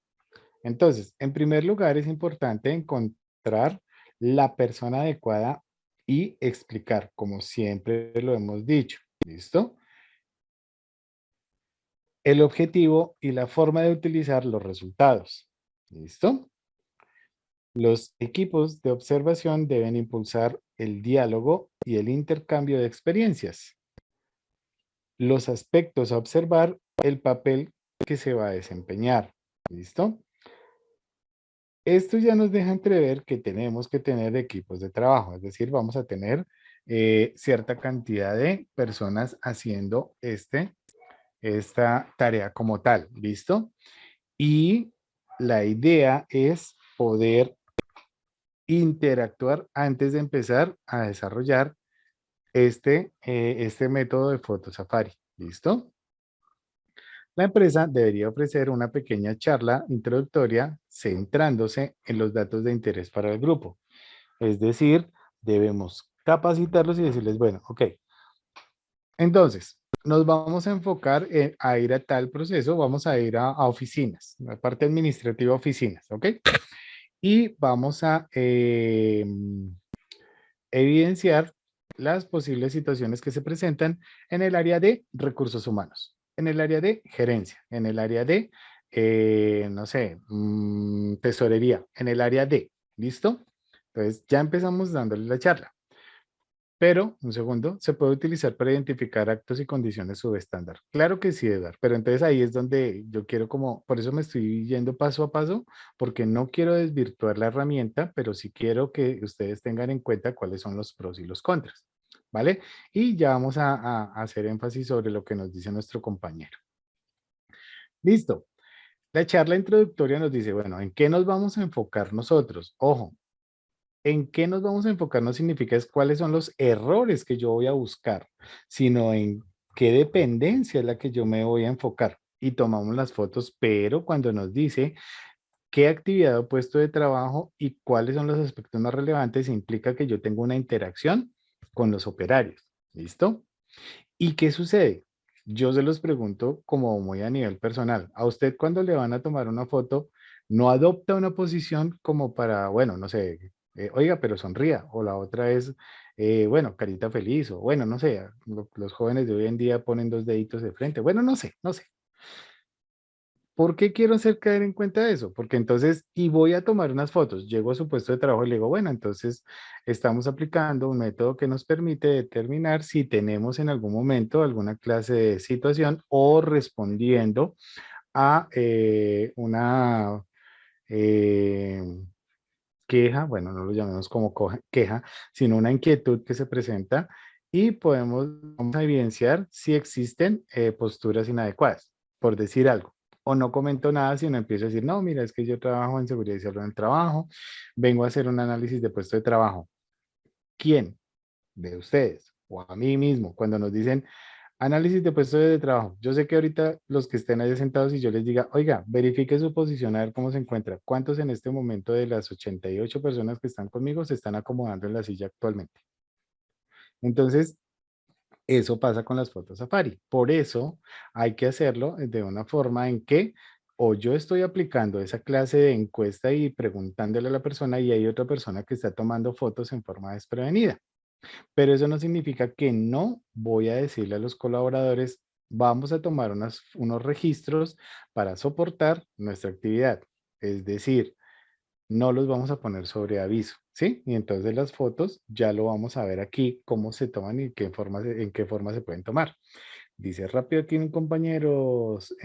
Entonces, en primer lugar, es importante encontrar la persona adecuada y explicar, como siempre lo hemos dicho. ¿Listo? El objetivo y la forma de utilizar los resultados. ¿Listo? Los equipos de observación deben impulsar el diálogo y el intercambio de experiencias. Los aspectos a observar, el papel que se va a desempeñar. ¿Listo? Esto ya nos deja entrever que tenemos que tener equipos de trabajo, es decir, vamos a tener cierta cantidad de personas haciendo esta tarea como tal, ¿listo? Y la idea es poder interactuar antes de empezar a desarrollar este método de Foto Safari, ¿listo? La empresa debería ofrecer una pequeña charla introductoria centrándose en los datos de interés para el grupo. Es decir, debemos capacitarlos y decirles, bueno, ok, entonces nos vamos a enfocar a ir a tal proceso, vamos a ir a oficinas, la parte administrativa oficinas, ¿ok? Y vamos a evidenciar las posibles situaciones que se presentan en el área de recursos humanos, en el área de gerencia, en el área de, no sé, tesorería, en el área de, ¿listo? Entonces ya empezamos dándole la charla. Pero, un segundo, se puede utilizar para identificar actos y condiciones subestándar. Claro que sí, Edgar, pero entonces ahí es donde yo quiero como, por eso me estoy yendo paso a paso, porque no quiero desvirtuar la herramienta, pero sí quiero que ustedes tengan en cuenta cuáles son los pros y los contras, ¿vale? Y ya vamos a hacer énfasis sobre lo que nos dice nuestro compañero. Listo. La charla introductoria nos dice, bueno, ¿en qué nos vamos a enfocar nosotros? Ojo, en qué nos vamos a enfocar no significa es cuáles son los errores que yo voy a buscar, sino en qué dependencia es la que yo me voy a enfocar. Y tomamos las fotos, pero cuando nos dice qué actividad o puesto de trabajo y cuáles son los aspectos más relevantes, implica que yo tengo una interacción con los operarios. ¿Listo? ¿Y qué sucede? Yo se los pregunto como muy a nivel personal. A usted cuando le van a tomar una foto, no adopta una posición como para, bueno, no sé, oiga, pero sonría. O la otra es, bueno, carita feliz. O bueno, no sé, los jóvenes de hoy en día ponen dos deditos de frente. Bueno, no sé, no sé. ¿Por qué quiero hacer caer en cuenta eso? Porque entonces, y voy a tomar unas fotos, llego a su puesto de trabajo y le digo, bueno, entonces estamos aplicando un método que nos permite determinar si tenemos en algún momento alguna clase de situación o respondiendo a una eh, queja, bueno, no lo llamemos como queja, sino una inquietud que se presenta y vamos a evidenciar si existen posturas inadecuadas, por decir algo. O no comento nada, sino empiezo a decir, no, mira, es que yo trabajo en seguridad y salud en el trabajo, vengo a hacer un análisis de puesto de trabajo. ¿Quién de ustedes o a mí mismo, cuando nos dicen análisis de puesto de trabajo? Yo sé que ahorita los que estén ahí sentados y yo les diga, oiga, verifique su posición a ver cómo se encuentra. ¿Cuántos en este momento de las 88 personas que están conmigo se están acomodando en la silla actualmente? Entonces, eso pasa con las fotos Safari. Por eso hay que hacerlo de una forma en que o yo estoy aplicando esa clase de encuesta y preguntándole a la persona y hay otra persona que está tomando fotos en forma desprevenida. Pero eso no significa que no voy a decirle a los colaboradores, vamos a tomar unos registros para soportar nuestra actividad. Es decir, no los vamos a poner sobre aviso, ¿sí? Y entonces las fotos ya lo vamos a ver aquí, cómo se toman y en qué forma se pueden tomar. Dice rápido aquí un compañeros,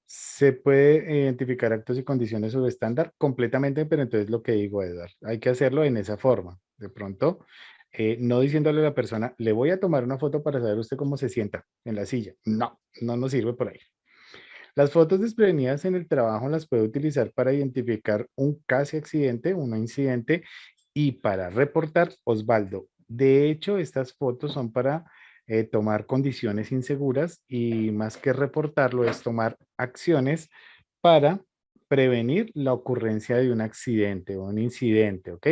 se puede identificar actos y condiciones subestándar completamente, pero entonces lo que digo, Edward, hay que hacerlo en esa forma. De pronto, no diciéndole a la persona, le voy a tomar una foto para saber usted cómo se sienta en la silla. No, no nos sirve por ahí. Las fotos desprevenidas en el trabajo las puede utilizar para identificar un casi accidente, un incidente y para reportar, Osvaldo. De hecho, estas fotos son para tomar condiciones inseguras y más que reportarlo es tomar acciones para prevenir la ocurrencia de un accidente o un incidente, ¿ok?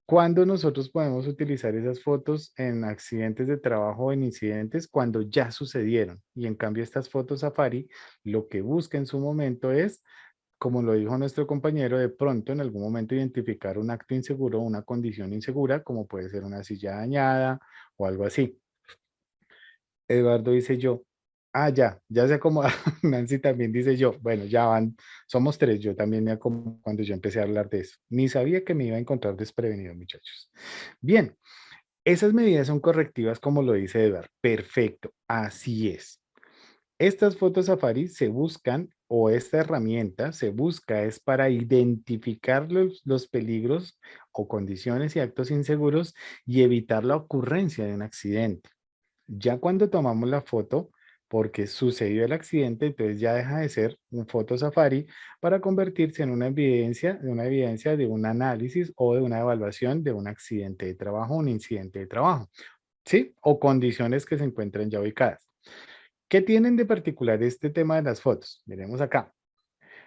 ¿Cuándo nosotros podemos utilizar esas fotos en accidentes de trabajo o en incidentes? Cuando ya sucedieron. Y en cambio estas fotos Safari lo que busca en su momento es, como lo dijo nuestro compañero, de pronto en algún momento identificar un acto inseguro o una condición insegura, como puede ser una silla dañada o algo así. Eduardo dice yo. Ya se acomoda. Nancy también dice yo. Bueno, ya van, somos tres. Yo también me acomodo cuando yo empecé a hablar de eso. Ni sabía que me iba a encontrar desprevenido, muchachos. Bien, esas medidas son correctivas como lo dice Edward. Perfecto, así es. Estas fotos Safari se buscan o esta herramienta se busca es para identificar los peligros o condiciones y actos inseguros y evitar la ocurrencia de un accidente. Ya cuando tomamos la foto, porque sucedió el accidente, entonces ya deja de ser un foto Safari para convertirse en una evidencia de un análisis o de una evaluación de un accidente de trabajo, un incidente de trabajo, ¿sí? O condiciones que se encuentran ya ubicadas. ¿Qué tienen de particular este tema de las fotos? Miremos acá.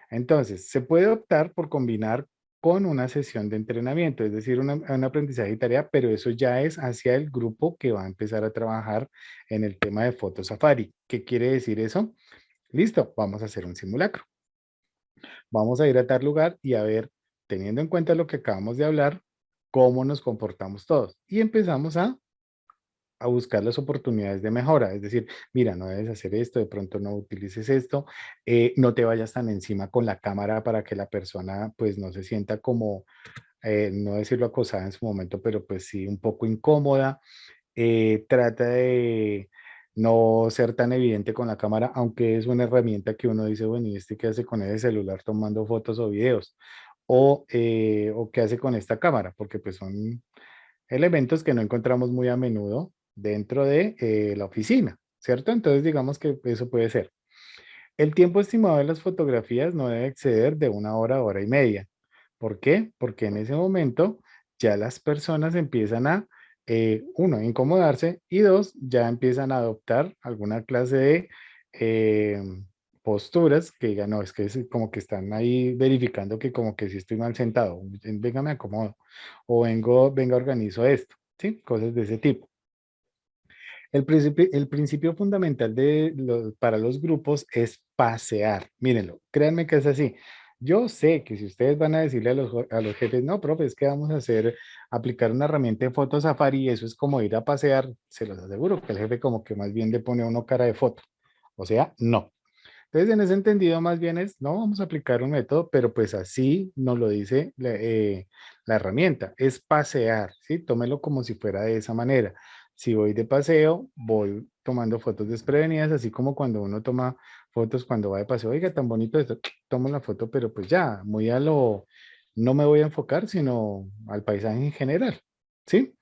Entonces, se puede optar por combinar con una sesión de entrenamiento, es decir, un aprendizaje y tarea, pero eso ya es hacia el grupo que va a empezar a trabajar en el tema de Foto Safari. ¿Qué quiere decir eso? Listo, vamos a hacer un simulacro. Vamos a ir a tal lugar y a ver, teniendo en cuenta lo que acabamos de hablar, cómo nos comportamos todos. Y empezamos a buscar las oportunidades de mejora. Es decir, mira, no debes hacer esto, de pronto no utilices esto, no te vayas tan encima con la cámara para que la persona pues no se sienta como, no decirlo acosada en su momento, pero pues sí un poco incómoda. Trata de no ser tan evidente con la cámara, aunque es una herramienta que uno dice, bueno, ¿y este qué hace con ese celular tomando fotos o videos? O qué hace con esta cámara, porque pues son elementos que no encontramos muy a menudo dentro de la oficina, ¿cierto? Entonces digamos que eso puede ser. El tiempo estimado de las fotografías no debe exceder de 1 hora, hora y media. ¿Por qué? Porque en ese momento ya las personas empiezan a, uno, incomodarse y dos, ya empiezan a adoptar alguna clase de eh, posturas que digan, no, es que es como que están ahí verificando que como que si estoy mal sentado, venga, me acomodo, o venga, organizo esto, ¿sí? Cosas de ese tipo. El principio fundamental para los grupos es pasear. Mírenlo, créanme que es así. Yo sé que si ustedes van a decirle a los jefes, no, profe, es que vamos a aplicar una herramienta de foto Safari y eso es como ir a pasear, se los aseguro que el jefe como que más bien le pone a uno cara de foto. O sea, no. Entonces, en ese entendido, más bien es, no, vamos a aplicar un método, pero pues así nos lo dice la herramienta, es pasear, ¿sí? Tómelo como si fuera de esa manera. Si voy de paseo, voy tomando fotos desprevenidas, así como cuando uno toma fotos cuando va de paseo, oiga, tan bonito esto, tomo la foto, pero pues ya, muy no me voy a enfocar, sino al paisaje en general, ¿sí?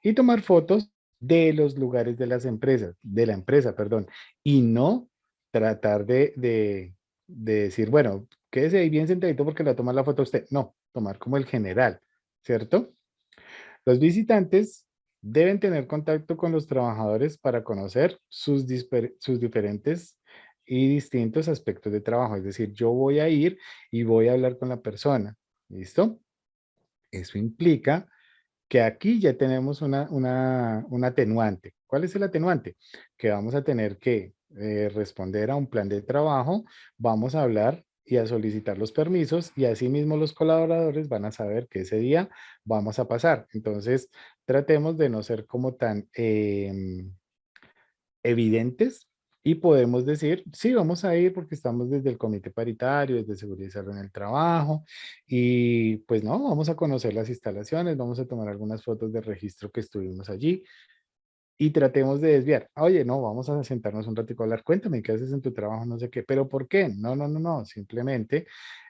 Y tomar fotos de los lugares de la empresa, perdón, y no tratar de decir, bueno, quédese ahí bien sentadito porque le va a tomar la foto a usted. No, tomar como el general, ¿cierto? Los visitantes deben tener contacto con los trabajadores para conocer sus diferentes y distintos aspectos de trabajo. Es decir, yo voy a ir y voy a hablar con la persona. ¿Listo? Eso implica que aquí ya tenemos un atenuante. ¿Cuál es el atenuante? Que vamos a tener que responder a un plan de trabajo, vamos a hablar y a solicitar los permisos y asimismo los colaboradores van a saber que ese día vamos a pasar. Entonces, tratemos de no ser como tan evidentes y podemos decir, sí, vamos a ir porque estamos desde el comité paritario, desde seguridad y salud en el trabajo y pues no, vamos a conocer las instalaciones, vamos a tomar algunas fotos de registro que estuvimos allí y tratemos de desviar. Oye, no, vamos a sentarnos un ratico a hablar, cuéntame qué haces en tu trabajo, no sé qué, pero ¿por qué? No, no, no, no, simplemente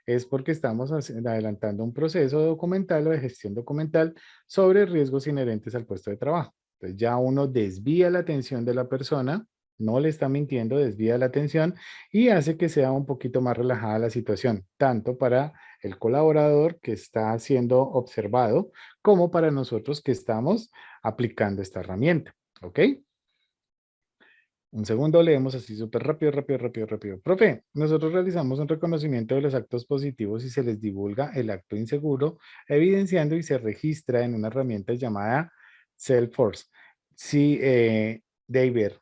es porque estamos adelantando un proceso documental o de gestión documental sobre riesgos inherentes al puesto de trabajo. Entonces ya uno desvía la atención de la persona, no le está mintiendo, desvía la atención y hace que sea un poquito más relajada la situación, tanto para el colaborador que está siendo observado como para nosotros que estamos aplicando esta herramienta. ¿Ok? Un segundo, leemos así súper rápido, rápido, rápido, rápido. Profe, nosotros realizamos un reconocimiento de los actos positivos y se les divulga el acto inseguro, evidenciando y se registra en una herramienta llamada Salesforce. Sí, David,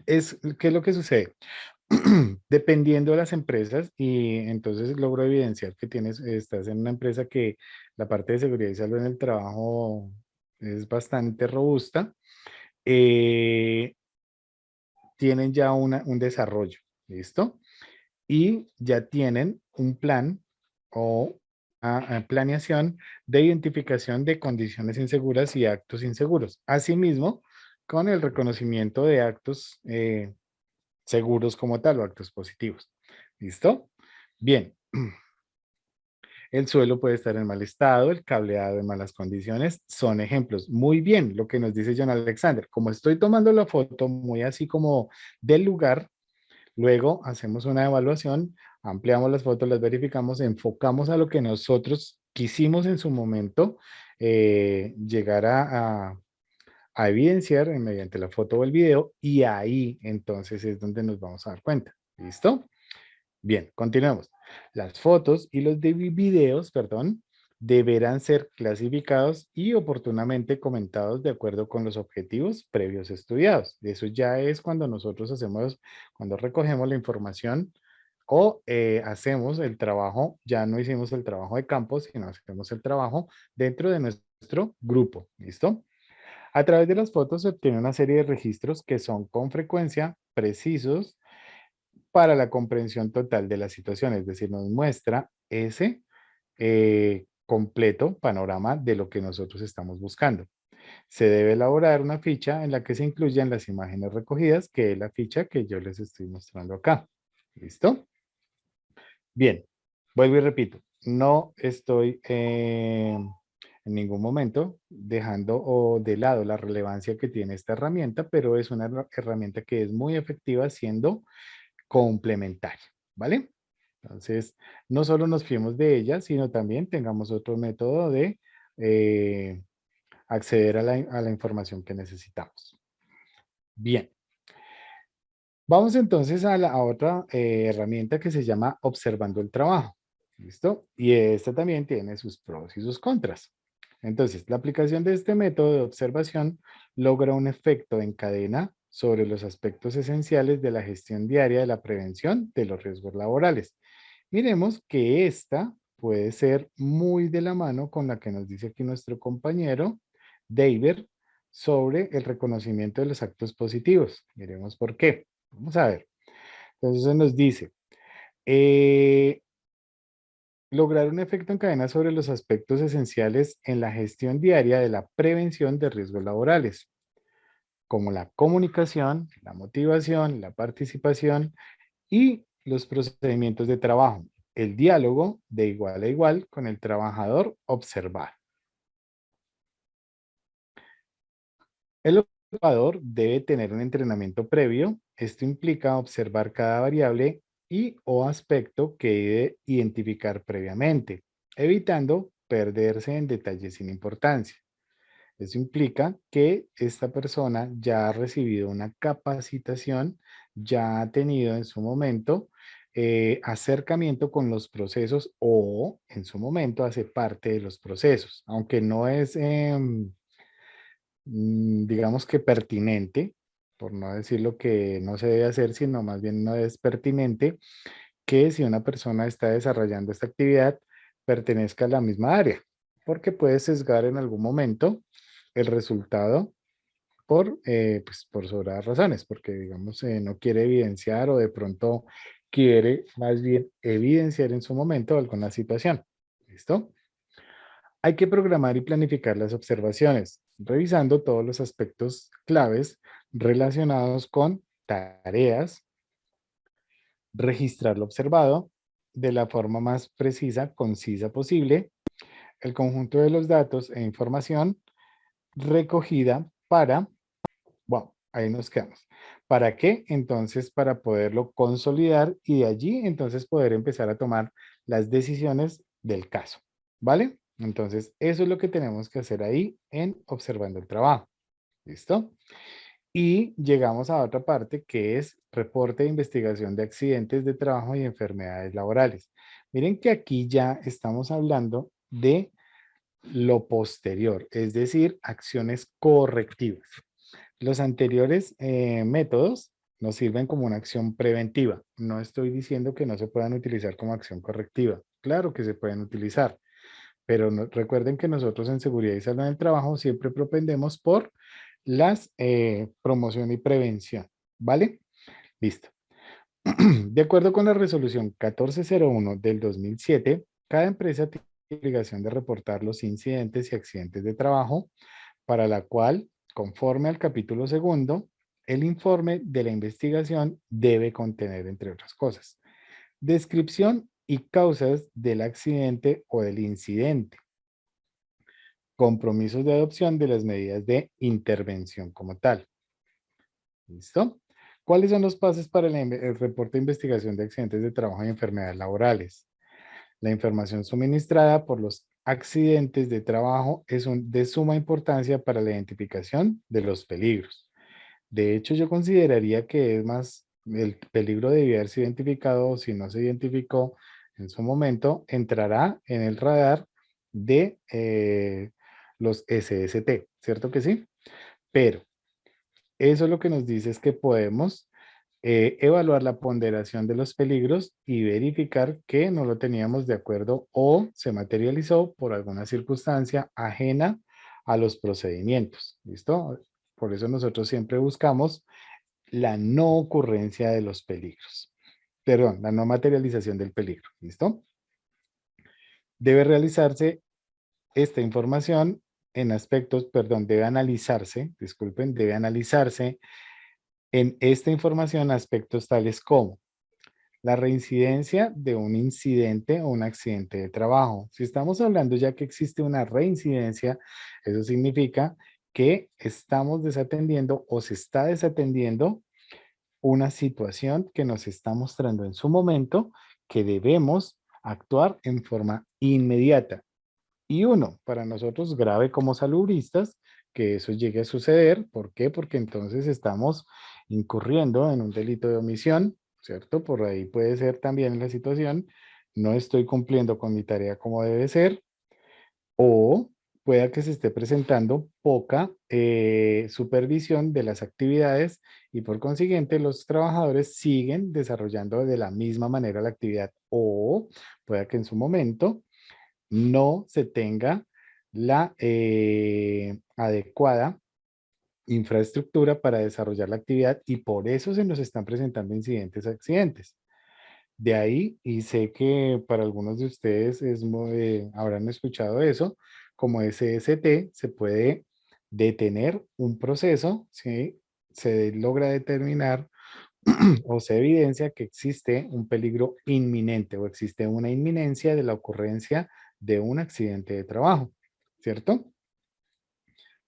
¿qué es lo que sucede? Dependiendo de las empresas, y entonces logro evidenciar que estás en una empresa que la parte de seguridad y salud en el trabajo es bastante robusta. Eh, tienen ya un desarrollo, ¿listo? Y ya tienen un plan o planeación de identificación de condiciones inseguras y actos inseguros. Asimismo, con el reconocimiento de actos seguros como tal o actos positivos. ¿Listo? Bien. El suelo puede estar en mal estado, el cableado en malas condiciones, son ejemplos. Muy bien, lo que nos dice John Alexander. Como estoy tomando la foto muy así como del lugar, luego hacemos una evaluación, ampliamos las fotos, las verificamos, enfocamos a lo que nosotros quisimos en su momento llegar a evidenciar mediante la foto o el video y ahí entonces es donde nos vamos a dar cuenta. ¿Listo? Bien, continuemos. Las fotos y los videos, perdón, deberán ser clasificados y oportunamente comentados de acuerdo con los objetivos previos estudiados. Eso ya es cuando nosotros hacemos, cuando recogemos la información o hacemos el trabajo, ya no hicimos el trabajo de campo, sino hacemos el trabajo dentro de nuestro grupo. ¿Listo? A través de las fotos se obtiene una serie de registros que son con frecuencia precisos para la comprensión total de la situación, es decir, nos muestra ese completo panorama de lo que nosotros estamos buscando. Se debe elaborar una ficha en la que se incluyan las imágenes recogidas, que es la ficha que yo les estoy mostrando acá. ¿Listo? Bien, vuelvo y repito, no estoy en ningún momento dejando o de lado la relevancia que tiene esta herramienta, pero es una herramienta que es muy efectiva siendo complementaria, ¿vale? Entonces, no solo nos fiemos de ella, sino también tengamos otro método de acceder a la información que necesitamos. Bien, vamos entonces a otra herramienta que se llama observando el trabajo. ¿Listo? Y esta también tiene sus pros y sus contras. Entonces, la aplicación de este método de observación logra un efecto en cadena sobre los aspectos esenciales de la gestión diaria de la prevención de los riesgos laborales. Miremos que esta puede ser muy de la mano con la que nos dice aquí nuestro compañero David sobre el reconocimiento de los actos positivos. Miremos por qué. Vamos a ver. Entonces nos dice, eh, lograr un efecto en cadena sobre los aspectos esenciales en la gestión diaria de la prevención de riesgos laborales, como la comunicación, la motivación, la participación y los procedimientos de trabajo, el diálogo de igual a igual con el trabajador observado. El observador debe tener un entrenamiento previo. Esto implica observar cada variable y o aspecto que debe identificar previamente, evitando perderse en detalles sin importancia. Eso implica que esta persona ya ha recibido una capacitación, ya ha tenido en su momento acercamiento con los procesos o en su momento hace parte de los procesos, aunque no es, digamos que pertinente, por no decir lo que no se debe hacer, sino más bien no es pertinente que si una persona está desarrollando esta actividad pertenezca a la misma área, porque puede sesgar en algún momento el resultado pues, por sobradas razones, porque digamos no quiere evidenciar o de pronto quiere más bien evidenciar en su momento alguna situación. ¿Listo? Hay que programar y planificar las observaciones, revisando todos los aspectos claves relacionados con tareas, registrar lo observado de la forma más precisa, concisa posible, el conjunto de los datos e información recogida para, bueno, ahí nos quedamos. ¿Para qué? Entonces, para poderlo consolidar y de allí entonces poder empezar a tomar las decisiones del caso, ¿vale? Entonces, eso es lo que tenemos que hacer ahí en observando el trabajo. ¿Listo? Y llegamos a otra parte que es reporte de investigación de accidentes de trabajo y enfermedades laborales. Miren que aquí ya estamos hablando de lo posterior, es decir, acciones correctivas. Los anteriores métodos nos sirven como una acción preventiva. No estoy diciendo que no se puedan utilizar como acción correctiva. Claro que se pueden utilizar, pero recuerden que nosotros en seguridad y salud en el trabajo siempre propendemos por las promoción y prevención, ¿vale? Listo. De acuerdo con la resolución 1401 del 2007, cada empresa tiene la obligación de reportar los incidentes y accidentes de trabajo, para la cual, conforme al capítulo segundo, el informe de la investigación debe contener, entre otras cosas, descripción y causas del accidente o del incidente, compromisos de adopción de las medidas de intervención como tal. ¿Listo? ¿Cuáles son los pasos para el reporte de investigación de accidentes de trabajo y enfermedades laborales? La información suministrada por los accidentes de trabajo es de suma importancia para la identificación de los peligros. De hecho, yo consideraría que es más, el peligro debía haberse identificado, o si no se identificó en su momento, entrará en el radar de los SST, ¿cierto que sí? Pero eso lo que nos dice es que podemos evaluar la ponderación de los peligros y verificar que no lo teníamos de acuerdo o se materializó por alguna circunstancia ajena a los procedimientos. ¿Listo? Por eso nosotros siempre buscamos la no ocurrencia de los peligros. Perdón, la no materialización del peligro. ¿Listo? Debe realizarse esta información en aspectos, perdón, debe analizarse, disculpen, debe analizarse en esta información aspectos tales como la reincidencia de un incidente o un accidente de trabajo. Si estamos hablando ya que existe una reincidencia, eso significa que estamos desatendiendo o se está desatendiendo una situación que nos está mostrando en su momento que debemos actuar en forma inmediata. Y uno, para nosotros grave como salubristas, que eso llegue a suceder. ¿Por qué? Porque entonces estamos incurriendo en un delito de omisión, ¿cierto? Por ahí puede ser también la situación, no estoy cumpliendo con mi tarea como debe ser, o pueda que se esté presentando poca supervisión de las actividades y por consiguiente los trabajadores siguen desarrollando de la misma manera la actividad, o pueda que en su momento no se tenga la adecuada infraestructura para desarrollar la actividad y por eso se nos están presentando incidentes, accidentes. De ahí, y sé que para algunos de ustedes habrán escuchado eso, como SST se puede detener un proceso, ¿sí? Se logra determinar o se evidencia que existe un peligro inminente o existe una inminencia de la ocurrencia de un accidente de trabajo, ¿cierto?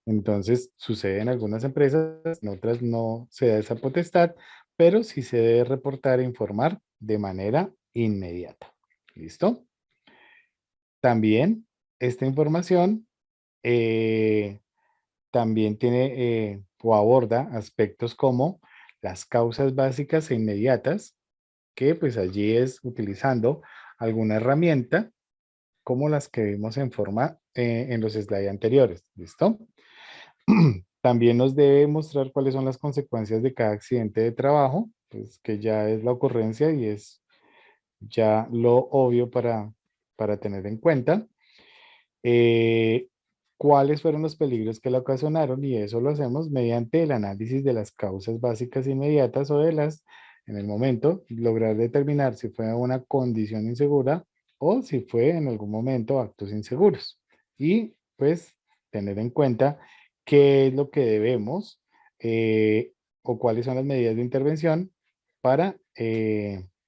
Entonces, sucede en algunas empresas, en otras no se da esa potestad, pero sí se debe reportar e informar de manera inmediata. ¿Listo? También esta información eh, también tiene o aborda aspectos como las causas básicas e inmediatas, que pues allí es utilizando alguna herramienta como las que vimos en forma en los slides anteriores. ¿Listo? También nos debe mostrar cuáles son las consecuencias de cada accidente de trabajo, pues que ya es la ocurrencia y es ya lo obvio para tener en cuenta. Eh, cuáles fueron los peligros que la ocasionaron y eso lo hacemos mediante el análisis de las causas básicas inmediatas o de las, en el momento, lograr determinar si fue una condición insegura o si fue en algún momento actos inseguros. Y pues tener en cuenta qué es lo que debemos o cuáles son las medidas de intervención para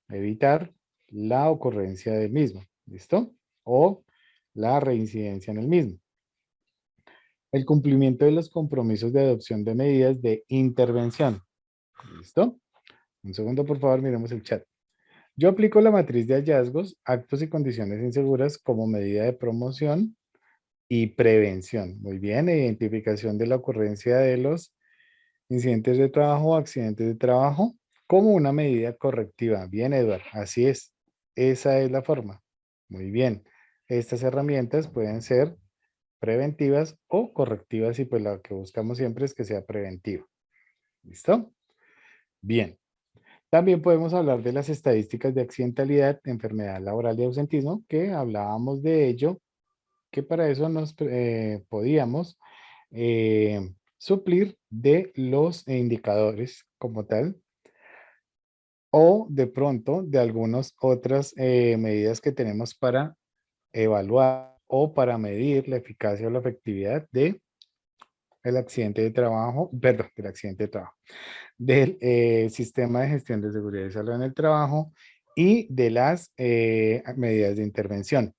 evitar la ocurrencia del mismo. ¿Listo? O la reincidencia en el mismo. El cumplimiento de los compromisos de adopción de medidas de intervención. ¿Listo? Un segundo, por favor, miremos el chat. Yo aplico la matriz de hallazgos, actos y condiciones inseguras como medida de promoción y prevención. Muy bien, identificación de la ocurrencia de los incidentes de trabajo o accidentes de trabajo como una medida correctiva. Bien, Eduardo, así es. Esa es la forma. Muy bien. Estas herramientas pueden ser preventivas o correctivas y pues lo que buscamos siempre es que sea preventiva. ¿Listo? Bien. También podemos hablar de las estadísticas de accidentalidad, enfermedad laboral y ausentismo, que hablábamos de ello, que para eso nos podíamos suplir de los indicadores como tal o de pronto de algunas otras medidas que tenemos para evaluar o para medir la eficacia o la efectividad de el accidente de trabajo, perdón, del accidente de trabajo, del sistema de gestión de seguridad y salud en el trabajo y de las medidas de intervención.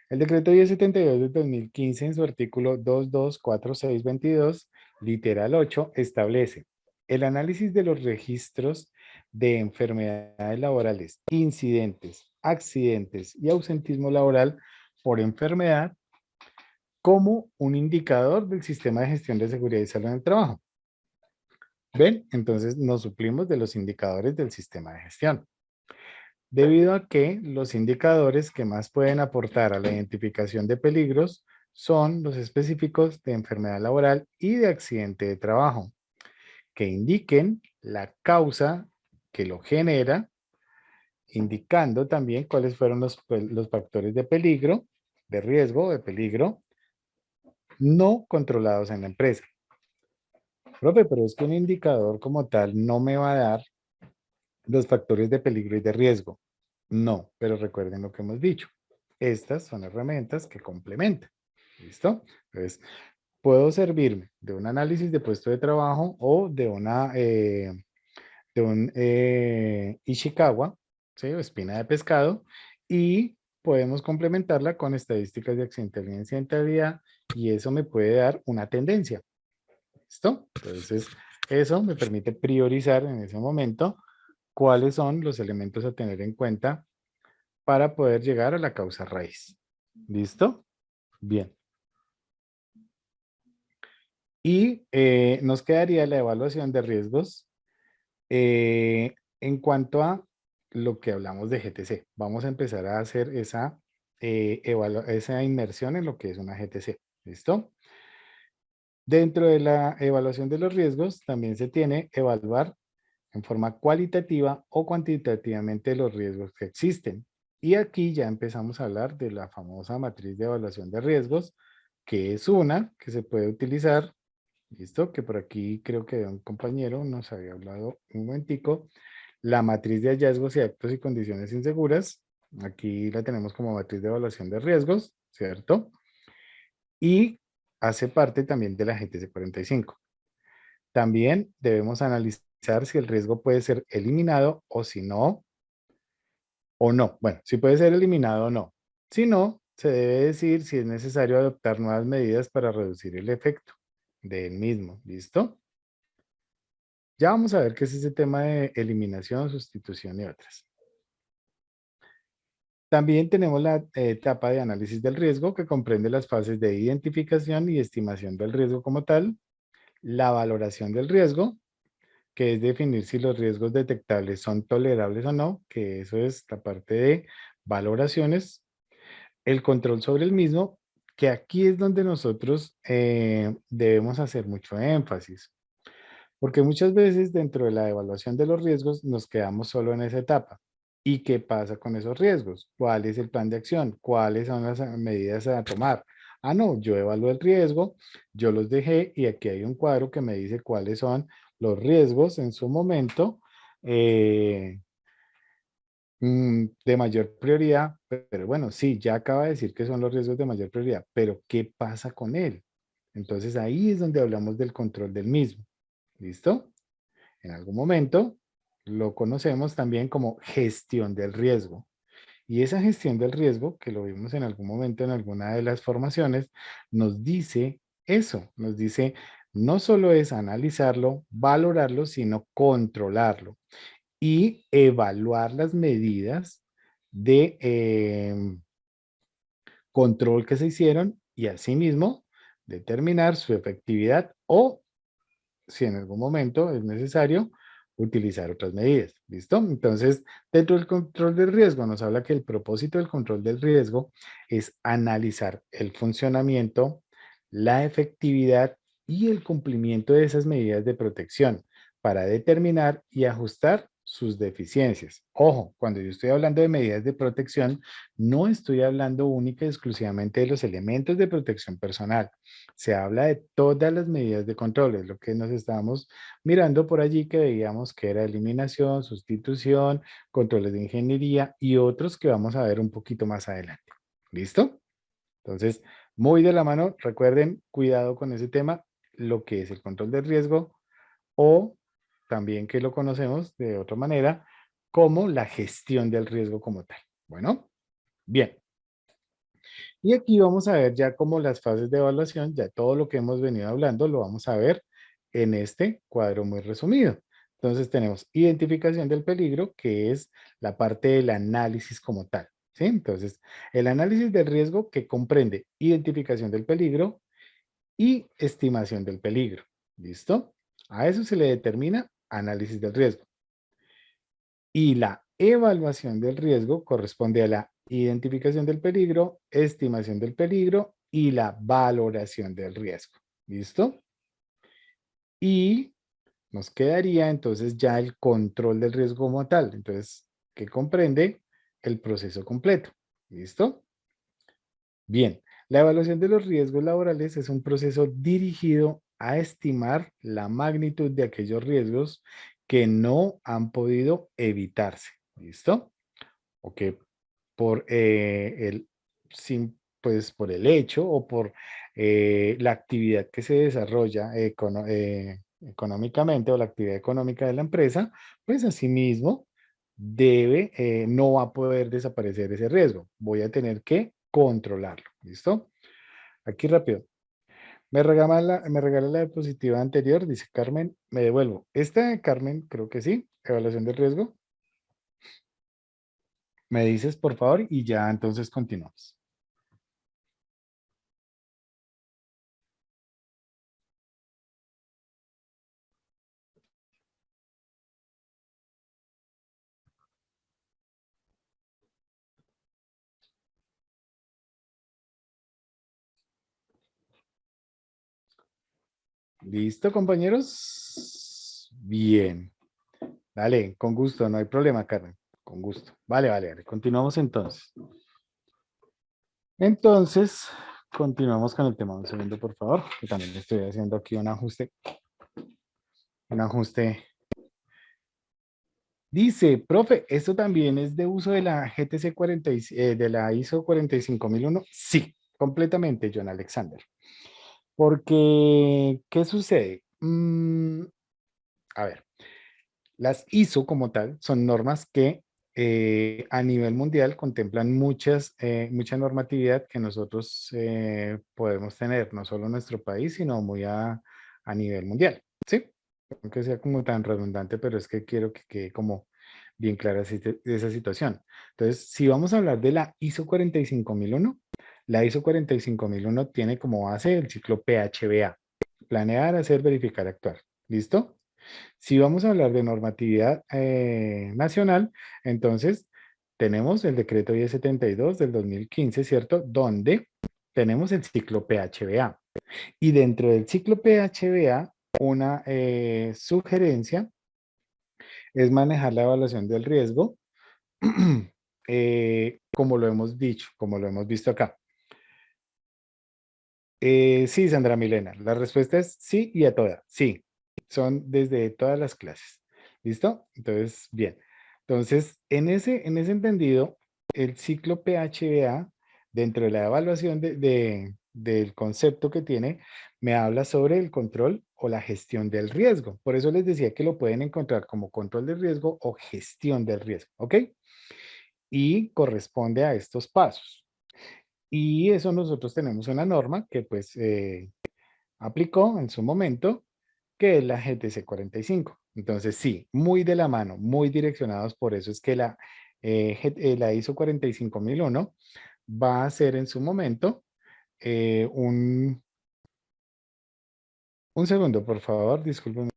El decreto 1072 de 2015 en su artículo 224622, literal 8, establece el análisis de los registros de enfermedades laborales, incidentes, accidentes y ausentismo laboral por enfermedad como un indicador del sistema de gestión de seguridad y salud en el trabajo. ¿Ven? Entonces nos suplimos de los indicadores del sistema de gestión. Debido a que los indicadores que más pueden aportar a la identificación de peligros son los específicos de enfermedad laboral y de accidente de trabajo, que indiquen la causa que lo genera, indicando también cuáles fueron los factores de peligro, de riesgo, de peligro, no controlados en la empresa. Profe, pero es que un indicador como tal no me va a dar los factores de peligro y de riesgo. No, pero recuerden lo que hemos dicho. Estas son herramientas que complementan. ¿Listo? Entonces, puedo servirme de un análisis de puesto de trabajo o de un Ishikawa, ¿sí? O espina de pescado, y podemos complementarla con estadísticas de accidentalidad y incidentalidad, y eso me puede dar una tendencia. ¿Listo? Entonces, eso me permite priorizar en ese momento cuáles son los elementos a tener en cuenta para poder llegar a la causa raíz. ¿Listo? Bien. Y nos quedaría la evaluación de riesgos en cuanto a lo que hablamos de GTC. Vamos a empezar a hacer esa inmersión en lo que es una GTC. ¿Listo? Dentro de la evaluación de los riesgos también se tiene evaluar en forma cualitativa o cuantitativamente los riesgos que existen. Y aquí ya empezamos a hablar de la famosa matriz de evaluación de riesgos, que es una que se puede utilizar, listo, que por aquí creo que un compañero nos había hablado un momentico, la matriz de hallazgos y actos y condiciones inseguras. Aquí la tenemos como matriz de evaluación de riesgos, ¿cierto? Y hace parte también de la GTC 45. También debemos analizar si el riesgo puede ser eliminado o si no, o no. Bueno, si puede ser eliminado o no. Si no, se debe decir si es necesario adoptar nuevas medidas para reducir el efecto del mismo. ¿Listo? Ya vamos a ver qué es ese tema de eliminación, sustitución y otras. También tenemos la etapa de análisis del riesgo que comprende las fases de identificación y estimación del riesgo como tal, la valoración del riesgo, que es definir si los riesgos detectables son tolerables o no, que eso es la parte de valoraciones, el control sobre el mismo, que aquí es donde nosotros debemos hacer mucho énfasis, porque muchas veces dentro de la evaluación de los riesgos nos quedamos solo en esa etapa. ¿Y qué pasa con esos riesgos? ¿Cuál es el plan de acción? ¿Cuáles son las medidas a tomar? Ah, no, yo evalué el riesgo, yo los dejé y aquí hay un cuadro que me dice cuáles son los riesgos en su momento eh, de mayor prioridad. Pero bueno, sí, ya acaba de decir que son los riesgos de mayor prioridad, pero ¿qué pasa con él? Entonces ahí es donde hablamos del control del mismo. ¿Listo? En algún momento lo conocemos también como gestión del riesgo. Y esa gestión del riesgo, que lo vimos en algún momento en alguna de las formaciones, nos dice eso, nos dice no solo es analizarlo, valorarlo, sino controlarlo y evaluar las medidas de control que se hicieron y asimismo determinar su efectividad o si en algún momento es necesario utilizar otras medidas. ¿Listo? Entonces, dentro del control del riesgo nos habla que el propósito del control del riesgo es analizar el funcionamiento, la efectividad y el cumplimiento de esas medidas de protección para determinar y ajustar sus deficiencias. Ojo, cuando yo estoy hablando de medidas de protección, no estoy hablando única y exclusivamente de los elementos de protección personal. Se habla de todas las medidas de control, es lo que nos estábamos mirando por allí que veíamos que era eliminación, sustitución, controles de ingeniería y otros que vamos a ver un poquito más adelante. ¿Listo? Entonces, muy de la mano, recuerden, cuidado con ese tema, lo que es el control de riesgo o también que lo conocemos de otra manera como la gestión del riesgo como tal. Bueno, bien. Y aquí vamos a ver ya como las fases de evaluación, ya todo lo que hemos venido hablando lo vamos a ver en este cuadro muy resumido. Entonces tenemos identificación del peligro, que es la parte del análisis como tal. ¿Sí? Entonces, el análisis del riesgo que comprende identificación del peligro y estimación del peligro. ¿Listo? A eso se le determina análisis del riesgo. Y la evaluación del riesgo corresponde a la identificación del peligro, estimación del peligro y la valoración del riesgo. ¿Listo? Y nos quedaría entonces ya el control del riesgo como tal. Entonces, que comprende el proceso completo. ¿Listo? Bien, la evaluación de los riesgos laborales es un proceso dirigido a estimar la magnitud de aquellos riesgos que no han podido evitarse. ¿Listo? O que por pues por el hecho o por la actividad que se desarrolla económicamente o la actividad económica de la empresa, pues asimismo no va a poder desaparecer ese riesgo. Voy a tener que controlarlo. ¿Listo? Aquí rápido. Me regala la diapositiva anterior, dice Carmen, me devuelvo. Esta de Carmen, creo que sí, evaluación del riesgo. Me dices, por favor, y ya entonces continuamos. ¿Listo, compañeros? Bien. Dale, con gusto, no hay problema, Carmen. Con gusto. Vale, vale, vale. Continuamos entonces. Entonces, continuamos con el tema. Un segundo, por favor, que también estoy haciendo aquí un ajuste. Un ajuste. Dice, profe, ¿esto también es de uso de la GTC 40, de la ISO 45001? Sí, completamente, John Alexander. Porque, ¿qué sucede? A ver. Las ISO como tal son normas que a nivel mundial contemplan mucha normatividad que nosotros podemos tener, no solo en nuestro país, sino muy a nivel mundial. ¿Sí? Aunque sea como tan redundante, pero es que quiero que quede como bien clara esa situación. Entonces, si vamos a hablar de la ISO 45001, la ISO 45001 tiene como base el ciclo PHBA, planear, hacer, verificar, actuar. ¿Listo? Si vamos a hablar de normatividad nacional, entonces tenemos el decreto 1072 del 2015, ¿cierto? Donde tenemos el ciclo PHBA. Y dentro del ciclo PHBA, una sugerencia es manejar la evaluación del riesgo, como lo hemos dicho, como lo hemos visto acá. Sí, Sandra Milena, la respuesta es sí y a todas. Sí, son desde todas las clases. ¿Listo? Entonces, bien. Entonces, en ese entendido, el ciclo PHBA, dentro de la evaluación del concepto que tiene, me habla sobre el control o la gestión del riesgo. Por eso les decía que lo pueden encontrar como control de riesgo o gestión del riesgo. ¿Ok? Y corresponde a estos pasos. Y eso nosotros tenemos una norma que pues aplicó en su momento, que es la GTC 45. Entonces, sí, muy de la mano, muy direccionados, por eso es que la ISO 45001 va a ser en su momento eh, un, un segundo, por favor, disculpen.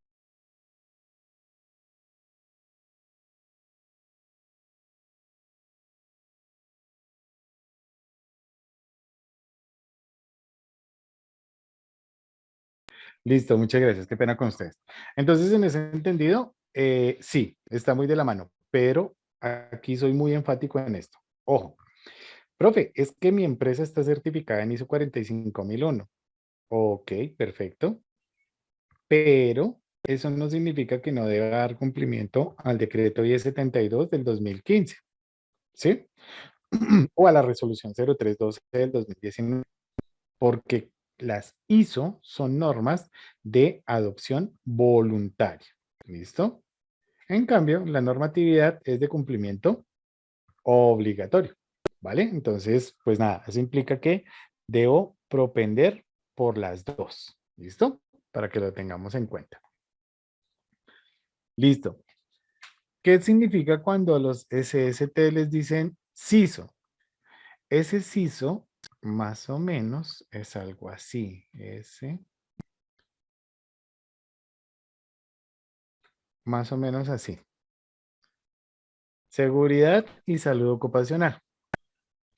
Listo, muchas gracias, qué pena con ustedes. Entonces, en ese entendido, Sí, está muy de la mano, pero aquí soy muy enfático en esto. Ojo, profe, es que mi empresa está certificada en ISO 45001. Ok, perfecto, pero eso no significa que no deba dar cumplimiento al decreto 1072 del 2015, ¿sí? O a la resolución 0312 del 2019, porque las ISO son normas de adopción voluntaria. ¿Listo? En cambio, la normatividad es de cumplimiento obligatorio, ¿vale? Entonces, pues nada, eso implica que debo propender por las dos, ¿listo? Para que lo tengamos en cuenta. Listo. ¿Qué significa cuando a los SST les dicen CISO? Ese CISO, más o menos, es algo así. Ese, más o menos así. Seguridad y salud ocupacional.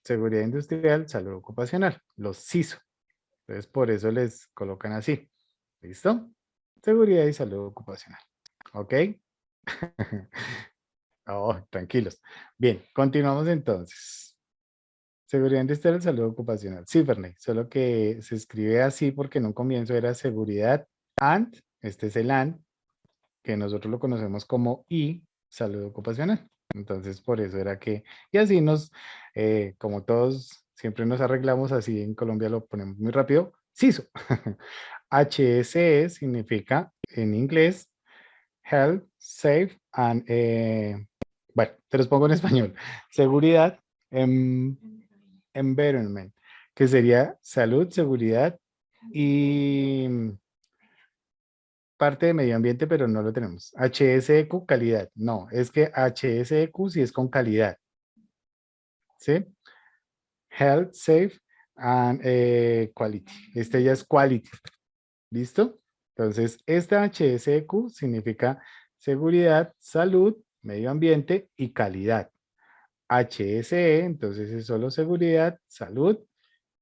Seguridad industrial, salud ocupacional. Los CISO. Entonces, por eso les colocan así. ¿Listo? Seguridad y salud ocupacional. ¿Ok? Oh, tranquilos. Bien, continuamos entonces. Seguridad industrial, salud ocupacional. Sí, Ferney, solo que se escribe así porque en un comienzo era seguridad and, este es el and, que nosotros lo conocemos como I, salud ocupacional. Entonces, por eso era que, y así como todos siempre nos arreglamos, así en Colombia lo ponemos muy rápido, CISO. HSE significa en inglés Health, Safe and, bueno, te los pongo en español. Seguridad, em, Environment, que sería salud, seguridad y parte de medio ambiente, pero no lo tenemos. HSEQ, calidad. No, es que HSEQ sí es con calidad. ¿Sí? Health, Safe and Quality. Este ya es Quality. ¿Listo? Entonces, esta HSEQ significa seguridad, salud, medio ambiente y calidad. HSE, entonces es solo seguridad, salud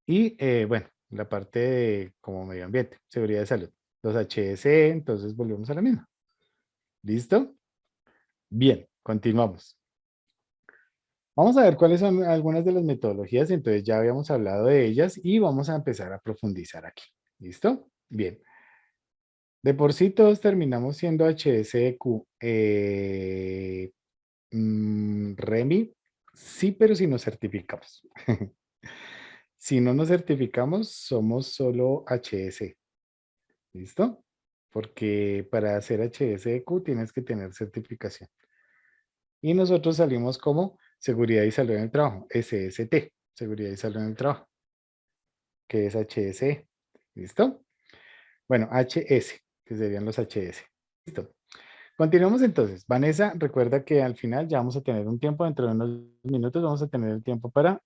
y, bueno, la parte de como medio ambiente, seguridad y salud. Los HSE, entonces volvemos a la misma. ¿Listo? Bien, continuamos. Vamos a ver cuáles son algunas de las metodologías, entonces ya habíamos hablado de ellas y vamos a empezar a profundizar aquí. ¿Listo? Bien. De por sí todos terminamos siendo HSEQ. Remy, sí, pero si nos certificamos. Si no nos certificamos, somos solo HS. ¿Listo? Porque para hacer HSEQ tienes que tener certificación. Y nosotros salimos como Seguridad y Salud en el Trabajo, SST, Seguridad y Salud en el Trabajo, que es HSE. ¿Listo? Bueno, HS, que serían los HS. ¿Listo? Continuamos entonces. Vanessa, recuerda que al final ya vamos a tener un tiempo, dentro de unos minutos vamos a tener el tiempo para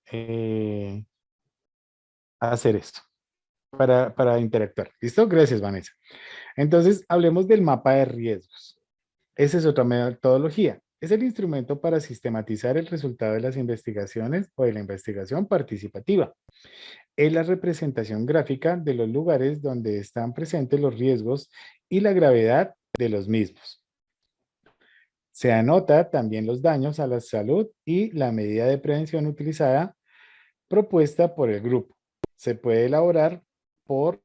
hacer esto, para interactuar. ¿Listo? Gracias, Vanessa. Entonces, hablemos del mapa de riesgos. Esa es otra metodología. Es el instrumento para sistematizar el resultado de las investigaciones o de la investigación participativa. Es la representación gráfica de los lugares donde están presentes los riesgos y la gravedad de los mismos. Se anota también los daños a la salud y la medida de prevención utilizada propuesta por el grupo. Se puede elaborar por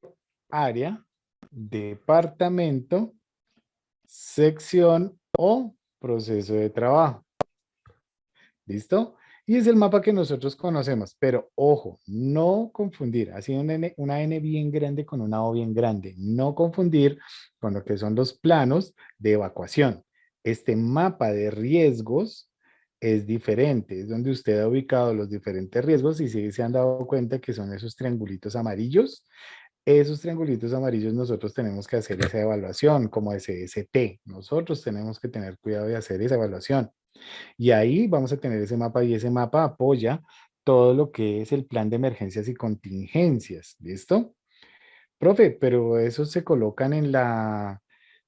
área, departamento, sección o proceso de trabajo. ¿Listo? Y es el mapa que nosotros conocemos, pero ojo, no confundir, así una N bien grande con una O bien grande, no confundir con lo que son los planos de evacuación. Este mapa de riesgos es diferente, es donde usted ha ubicado los diferentes riesgos y si se han dado cuenta que son esos triangulitos amarillos, esos triangulitos amarillos nosotros tenemos que hacer esa evaluación como SST, nosotros tenemos que tener cuidado de hacer esa evaluación. Y ahí vamos a tener ese mapa y ese mapa apoya todo lo que es el plan de emergencias y contingencias. ¿Listo? Profe, pero esos se colocan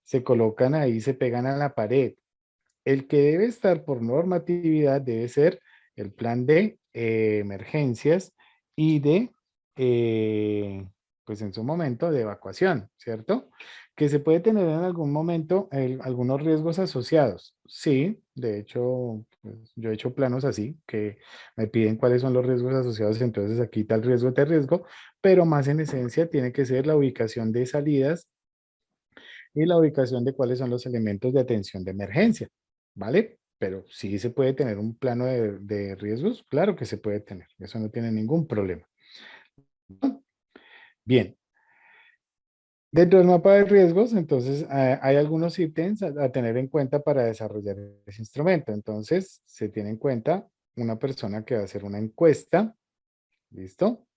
se colocan ahí, se pegan a la pared. El que debe estar por normatividad debe ser el plan de emergencias y de, pues en su momento, de evacuación, ¿cierto? Que se puede tener en algún momento algunos riesgos asociados. Sí, de hecho, pues, yo he hecho planos así, que me piden cuáles son los riesgos asociados, entonces aquí tal riesgo, te riesgo, pero más en esencia tiene que ser la ubicación de salidas y la ubicación de cuáles son los elementos de atención de emergencia, ¿vale? Pero sí se puede tener un plano de riesgos, claro que se puede tener, eso no tiene ningún problema. Bien, dentro del mapa de riesgos, entonces hay algunos ítems a tener en cuenta para desarrollar ese instrumento. Entonces, se tiene en cuenta una persona que va a hacer una encuesta, ¿listo?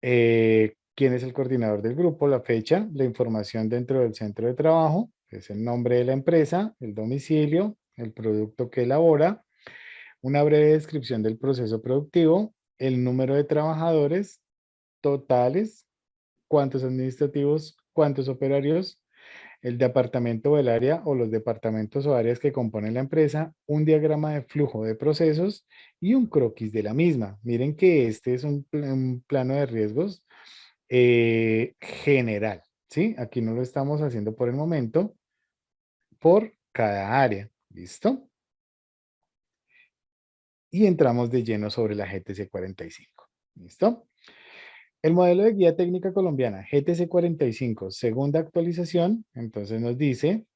Quién es el coordinador del grupo, la fecha, la información dentro del centro de trabajo, que es el nombre de la empresa, el domicilio, el producto que elabora, una breve descripción del proceso productivo, el número de trabajadores totales, cuántos administrativos, cuántos operarios, el departamento o el área o los departamentos o áreas que componen la empresa, un diagrama de flujo de procesos y un croquis de la misma. Miren que este es un plano de riesgos general, ¿sí? Aquí no lo estamos haciendo por el momento, por cada área, ¿listo? Y entramos de lleno sobre la GTC 45, ¿listo? El modelo de guía técnica colombiana GTC 45, segunda actualización, entonces nos dice,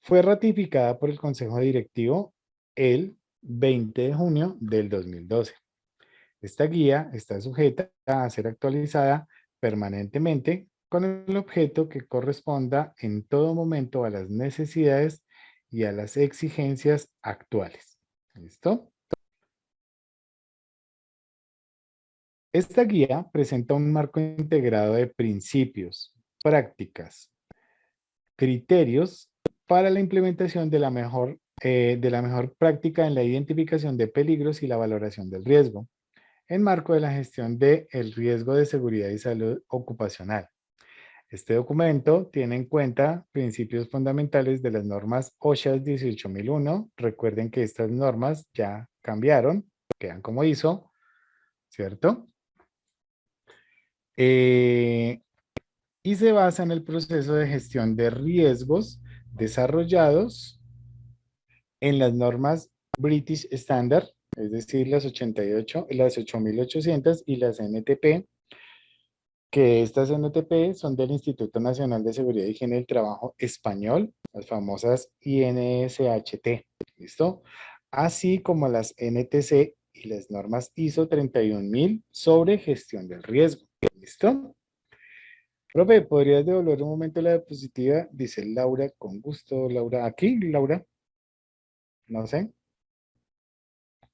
fue ratificada por el Consejo Directivo el 20 de junio del 2012. Esta guía está sujeta a ser actualizada permanentemente con el objeto que corresponda en todo momento a las necesidades y a las exigencias actuales. ¿Listo? Esta guía presenta un marco integrado de principios, prácticas, criterios para la implementación de la mejor práctica en la identificación de peligros y la valoración del riesgo, en marco de la gestión del riesgo de seguridad y salud ocupacional. Este documento tiene en cuenta principios fundamentales de las normas OSHA 18001. Recuerden que estas normas ya cambiaron, quedan como ISO, ¿cierto? Eh, y se basa en el proceso de gestión de riesgos desarrollados en las normas British Standard, es decir, las 88, las 8800 y las NTP, que estas NTP son del Instituto Nacional de Seguridad y Higiene del Trabajo Español, las famosas INSHT, ¿listo? Así como las NTC y las normas ISO 31000 sobre gestión del riesgo, ¿listo? Profe, ¿podrías devolver un momento la diapositiva? Dice Laura, con gusto, Laura. ¿Aquí, Laura? No sé.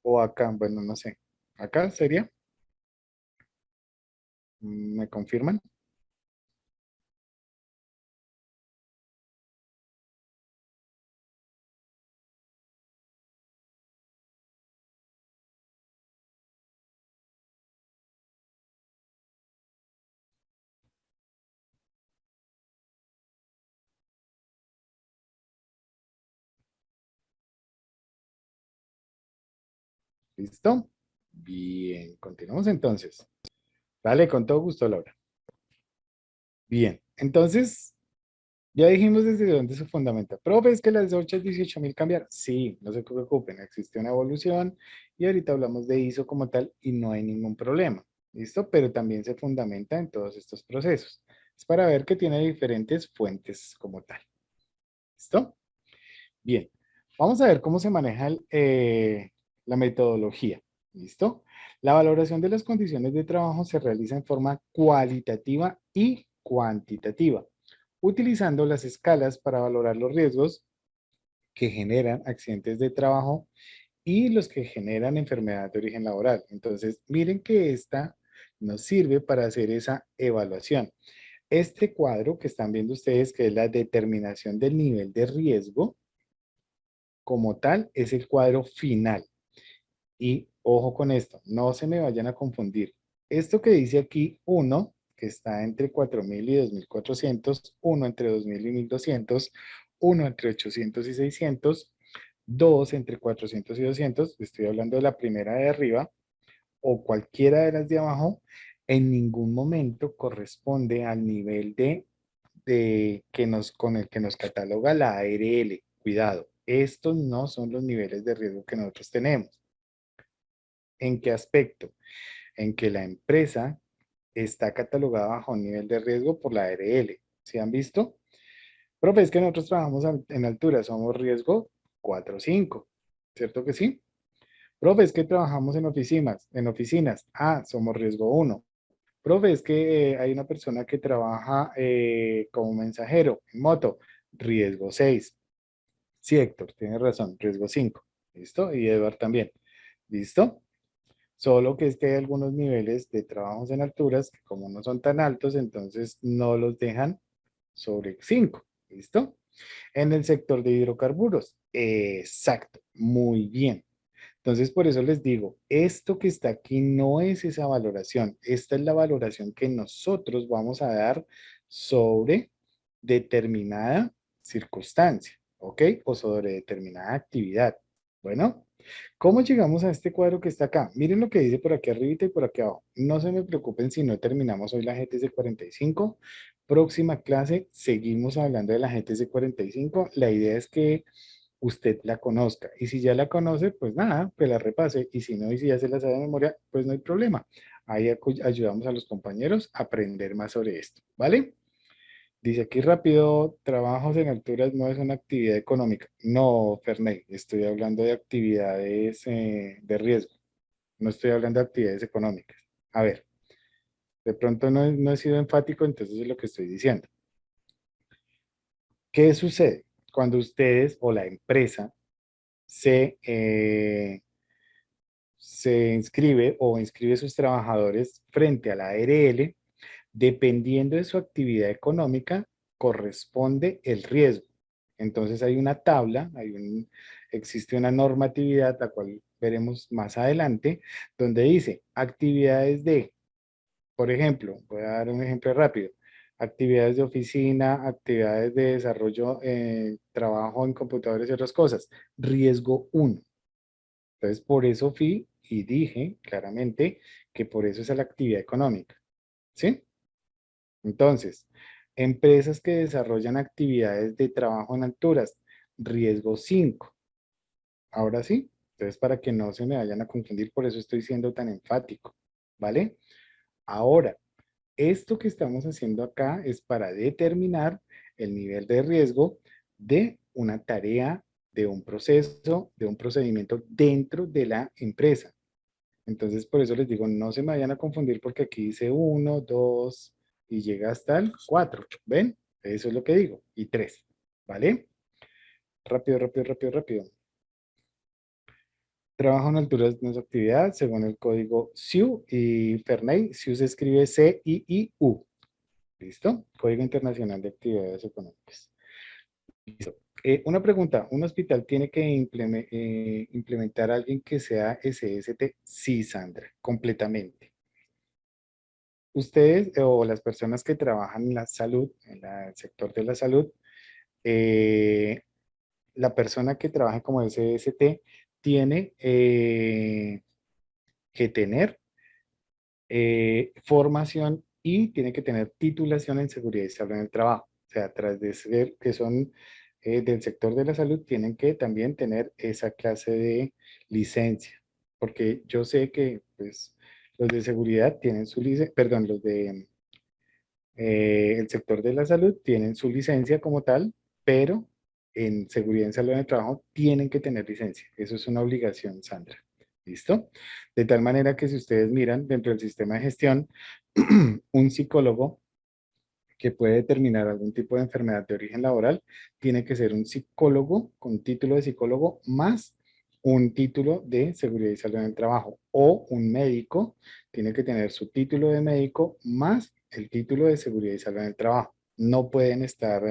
O acá, bueno, no sé. ¿Acá sería? ¿Me confirman? ¿Listo? Bien, continuamos entonces. Vale, con todo gusto, Laura. Bien, entonces, ya dijimos desde dónde se fundamenta. Profe, es que las 8 18.000 cambiaron. Sí, no se preocupen, existe una evolución y ahorita hablamos de ISO como tal y no hay ningún problema. ¿Listo? Pero también se fundamenta en todos estos procesos. Es para ver que tiene diferentes fuentes como tal. ¿Listo? Bien, vamos a ver cómo se maneja la metodología. ¿Listo? La valoración de las condiciones de trabajo se realiza en forma cualitativa y cuantitativa, utilizando las escalas para valorar los riesgos que generan accidentes de trabajo y los que generan enfermedad de origen laboral. Entonces, miren que esta nos sirve para hacer esa evaluación. Este cuadro que están viendo ustedes, que es la determinación del nivel de riesgo, como tal, es el cuadro final. Y ojo con esto, no se me vayan a confundir. Esto que dice aquí, uno que está entre 4.000 y 2.400, uno entre 2.000 y 1.200, uno entre 800 y 600, 2 entre 400 y 200, estoy hablando de la primera de arriba, o cualquiera de las de abajo, en ningún momento corresponde al nivel de con el que nos cataloga la ARL. Cuidado, estos no son los niveles de riesgo que nosotros tenemos. ¿En qué aspecto? En que la empresa está catalogada bajo un nivel de riesgo por la ARL. ¿Sí han visto? Profe, es que nosotros trabajamos en altura, somos riesgo 4 o 5, ¿cierto que sí? Profe, es que trabajamos en oficinas. Ah, somos riesgo 1. Profe, es que hay una persona que trabaja como mensajero en moto, riesgo 6. Sí, Héctor, tienes razón, riesgo 5. ¿Listo? Y Eduard también. ¿Listo? Solo que es que hay algunos niveles de trabajos en alturas que como no son tan altos, entonces no los dejan sobre 5. ¿Listo? En el sector de hidrocarburos. Exacto, muy bien. Entonces, por eso les digo, esto que está aquí no es esa valoración. Esta es la valoración que nosotros vamos a dar sobre determinada circunstancia, ¿ok? O sobre determinada actividad. Bueno, ¿cómo llegamos a este cuadro que está acá? Miren lo que dice por aquí arriba y por aquí abajo. No se me preocupen si no terminamos hoy la GTC 45. Próxima clase, seguimos hablando de la GTC 45. La idea es que usted la conozca. Y si ya la conoce, pues nada, que la repase. Y si no, y si ya se la sabe de memoria, pues no hay problema. Ahí ayudamos a los compañeros a aprender más sobre esto, ¿vale? Dice aquí rápido, trabajos en alturas no es una actividad económica. No, Ferney, estoy hablando de actividades de riesgo. No estoy hablando de actividades económicas. A ver, de pronto no he sido enfático, entonces es lo que estoy diciendo. ¿Qué sucede cuando ustedes o la empresa se inscribe o inscribe a sus trabajadores frente a la ARL? Dependiendo de su actividad económica, corresponde el riesgo. Entonces hay una tabla, existe una normatividad, la cual veremos más adelante, donde dice actividades de, por ejemplo, voy a dar un ejemplo rápido, actividades de oficina, actividades de desarrollo, trabajo en computadores y otras cosas. Riesgo 1. Entonces, por eso fui y dije claramente que por eso es la actividad económica. ¿Sí? Entonces, empresas que desarrollan actividades de trabajo en alturas, riesgo 5. Ahora sí, entonces para que no se me vayan a confundir, por eso estoy siendo tan enfático, ¿vale? Ahora, esto que estamos haciendo acá es para determinar el nivel de riesgo de una tarea, de un proceso, de un procedimiento dentro de la empresa. Entonces, por eso les digo, no se me vayan a confundir porque aquí dice uno, 2 y llega hasta el 4. ¿Ven? Eso es lo que digo. Y 3. ¿Vale? Rápido, rápido, rápido, rápido. Trabajo en alturas de su actividad según el código SIU y FERNEI. SIU se escribe CIIU. ¿Listo? Código Internacional de Actividades Económicas. Listo. Una pregunta, ¿un hospital tiene que implementar a alguien que sea SST? Sí, Sandra, completamente. Ustedes o las personas que trabajan en la salud, en el sector de la salud, eh, la persona que trabaja como SST tiene que tener formación y tiene que tener titulación en seguridad y salud en el trabajo. O sea, tras de ser que son del sector de la salud, tienen que también tener esa clase de licencia. Porque yo sé que pues, los de seguridad tienen su licencia, perdón, los de el sector de la salud tienen su licencia como tal, pero en seguridad en salud en el trabajo tienen que tener licencia. Eso es una obligación, Sandra. ¿Listo? De tal manera que si ustedes miran dentro del sistema de gestión, un psicólogo que puede determinar algún tipo de enfermedad de origen laboral, tiene que ser un psicólogo con título de psicólogo más un título de seguridad y salud en el trabajo, o un médico tiene que tener su título de médico más el título de seguridad y salud en el trabajo. No pueden estar,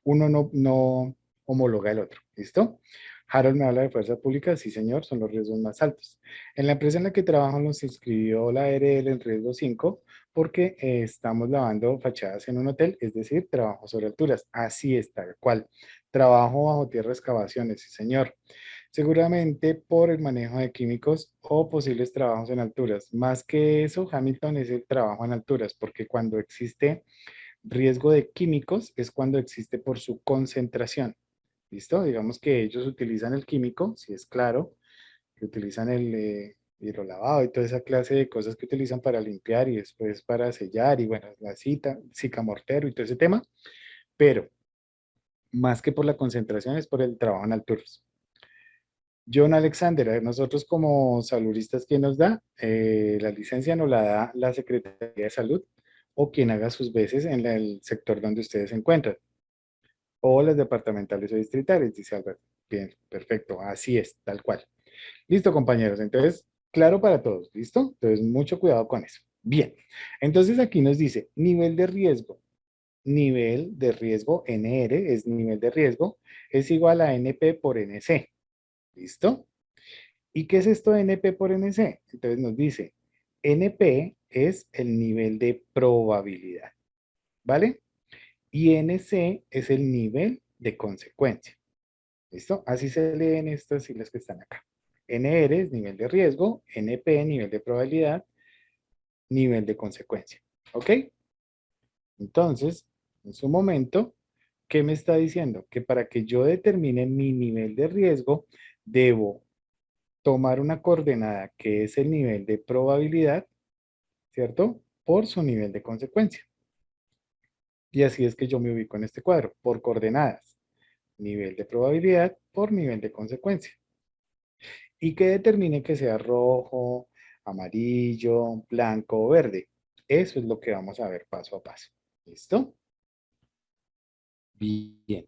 uno no homologa el otro. ¿Listo? Harold me habla de fuerza pública, sí señor, son los riesgos más altos. En la empresa en la que trabajo nos inscribió la ARL en riesgo 5 porque estamos lavando fachadas en un hotel, es decir, trabajo sobre alturas. Así es, tal cual. Trabajo bajo tierra, excavaciones, sí señor. Seguramente por el manejo de químicos o posibles trabajos en alturas. Más que eso, Hamilton es el trabajo en alturas, porque cuando existe riesgo de químicos es cuando existe por su concentración. ¿Listo? Digamos que ellos utilizan el químico, si es claro, que utilizan el hidrolavado y toda esa clase de cosas que utilizan para limpiar y después para sellar y bueno, la cita, mortero y todo ese tema, pero más que por la concentración es por el trabajo en alturas. John Alexander, nosotros como saluristas, ¿quién nos da? La licencia nos la da la Secretaría de Salud o quien haga sus veces en el sector donde ustedes se encuentran, o las departamentales o distritales, dice Alberto. Bien, perfecto, así es, tal cual. Listo, compañeros. Entonces, claro para todos, ¿listo? Entonces, mucho cuidado con eso. Bien, entonces aquí nos dice nivel de riesgo. Nivel de riesgo, NR es nivel de riesgo, es igual a NP por NC. ¿Listo? ¿Y qué es esto de NP por NC? Entonces nos dice, NP es el nivel de probabilidad, ¿vale? Y NC es el nivel de consecuencia. ¿Listo? Así se leen estas siglas que están acá. NR es nivel de riesgo, NP nivel de probabilidad, nivel de consecuencia. ¿Ok? Entonces, en su momento, ¿qué me está diciendo? Que para que yo determine mi nivel de riesgo, debo tomar una coordenada que es el nivel de probabilidad, ¿cierto? Por su nivel de consecuencia. Y así es que yo me ubico en este cuadro, por coordenadas. Nivel de probabilidad por nivel de consecuencia. Y que determine que sea rojo, amarillo, blanco o verde. Eso es lo que vamos a ver paso a paso. ¿Listo? Bien,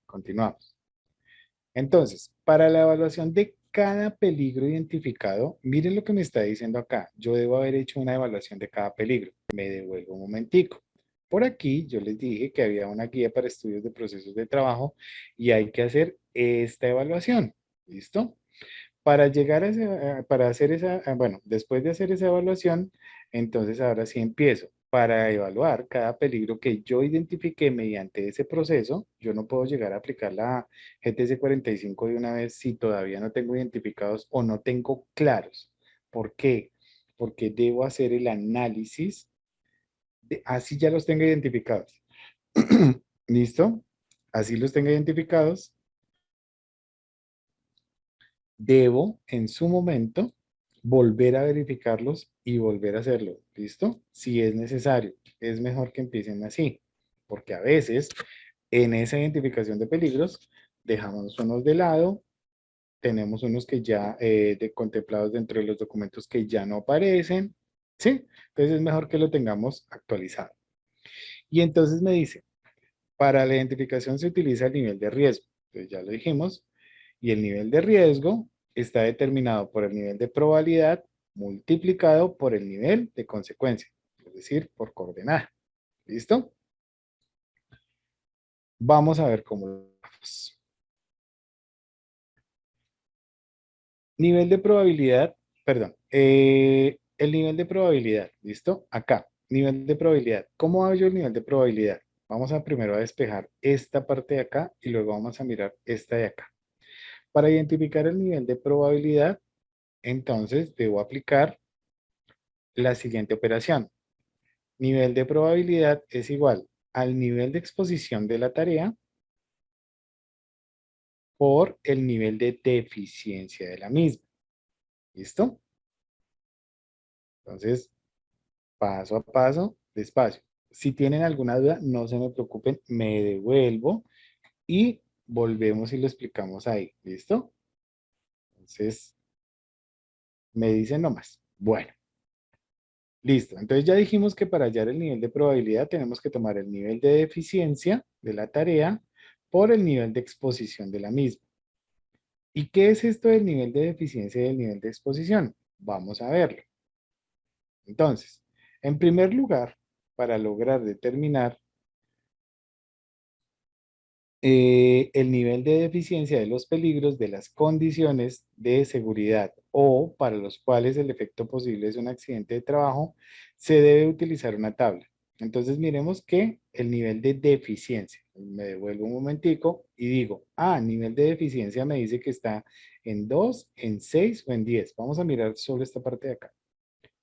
continuamos. Entonces, para la evaluación de cada peligro identificado, miren lo que me está diciendo acá. Yo debo haber hecho una evaluación de cada peligro. Me devuelvo un momentico. Por aquí yo les dije que había una guía para estudios de procesos de trabajo y hay que hacer esta evaluación. ¿Listo? Para llegar a para hacer esa, bueno, después de hacer esa evaluación, entonces ahora sí empiezo. Para evaluar cada peligro que yo identifique mediante ese proceso, yo no puedo llegar a aplicar la GTC 45 de una vez si todavía no tengo identificados o no tengo claros. ¿Por qué? Porque debo hacer el análisis, así ya los tengo identificados. ¿Listo? Así los tengo identificados, debo en su momento volver a verificarlos y volver a hacerlo. ¿Listo? Si es necesario. Es mejor que empiecen así, porque a veces en esa identificación de peligros dejamos unos de lado, tenemos unos que ya contemplados dentro de los documentos que ya no aparecen. ¿Sí? Entonces es mejor que lo tengamos actualizado. Y entonces me dice, para la identificación se utiliza el nivel de riesgo. Entonces ya lo dijimos. Y el nivel de riesgo está determinado por el nivel de probabilidad multiplicado por el nivel de consecuencia, es decir, por coordenada. ¿Listo? Vamos a ver cómo lo hacemos. Nivel de probabilidad, perdón, el nivel de probabilidad, ¿listo? Acá, nivel de probabilidad. ¿Cómo hago yo el nivel de probabilidad? Vamos a primero a despejar esta parte de acá y luego vamos a mirar esta de acá. Para identificar el nivel de probabilidad, entonces debo aplicar la siguiente operación. Nivel de probabilidad es igual al nivel de exposición de la tarea por el nivel de deficiencia de la misma. ¿Listo? Entonces, paso a paso, despacio. Si tienen alguna duda, no se me preocupen, me devuelvo y volvemos y lo explicamos ahí. ¿Listo? Entonces, me dicen nomás. Bueno, listo. Entonces ya dijimos que para hallar el nivel de probabilidad tenemos que tomar el nivel de deficiencia de la tarea por el nivel de exposición de la misma. ¿Y qué es esto del nivel de deficiencia y del nivel de exposición? Vamos a verlo. Entonces, en primer lugar, para lograr determinar el nivel de deficiencia de los peligros de las condiciones de seguridad o para los cuales el efecto posible es un accidente de trabajo, se debe utilizar una tabla. Entonces miremos que el nivel de deficiencia, me devuelvo un momentico y digo, nivel de deficiencia me dice que está en 2, en 6 o en 10. Vamos a mirar solo esta parte de acá,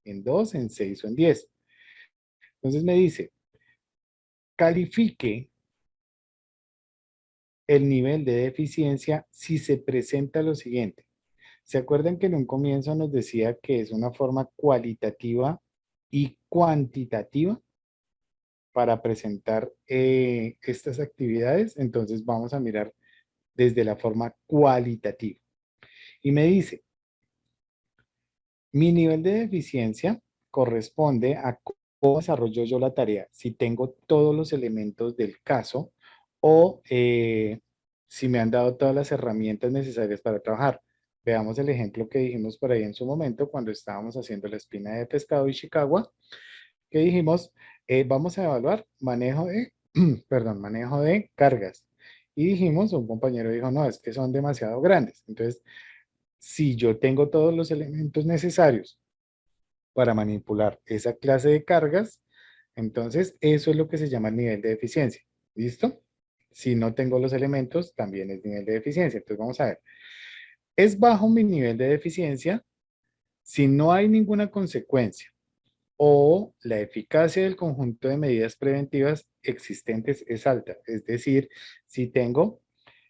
en 2, en 6 o en 10. Entonces me dice, califique el nivel de deficiencia si se presenta lo siguiente. ¿Se acuerdan que en un comienzo nos decía que es una forma cualitativa y cuantitativa para presentar estas actividades? Entonces vamos a mirar desde la forma cualitativa. Y me dice, mi nivel de deficiencia corresponde a cómo desarrollo yo la tarea, si tengo todos los elementos del caso o si me han dado todas las herramientas necesarias para trabajar. Veamos el ejemplo que dijimos por ahí en su momento cuando estábamos haciendo la espina de pescado y Chicago, que dijimos, vamos a evaluar manejo de, perdón, manejo de cargas. Y dijimos, un compañero dijo, no, es que son demasiado grandes. Entonces, si yo tengo todos los elementos necesarios para manipular esa clase de cargas, entonces eso es lo que se llama el nivel de eficiencia. ¿Listo? Si no tengo los elementos, también es nivel de eficiencia. Entonces vamos a ver. Es bajo mi nivel de eficiencia si no hay ninguna consecuencia o la eficacia del conjunto de medidas preventivas existentes es alta. Es decir, si tengo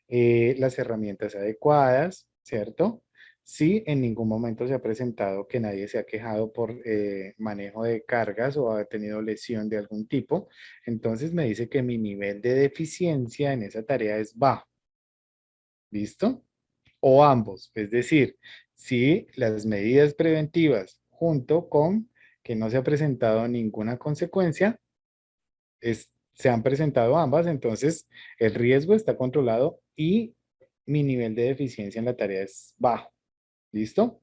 las herramientas adecuadas, ¿cierto? Si en ningún momento se ha presentado que nadie se ha quejado por manejo de cargas o ha tenido lesión de algún tipo, entonces me dice que mi nivel de deficiencia en esa tarea es bajo. ¿Listo? O ambos, es decir, si las medidas preventivas junto con que no se ha presentado ninguna consecuencia, se han presentado ambas, entonces el riesgo está controlado y mi nivel de deficiencia en la tarea es bajo. ¿Listo?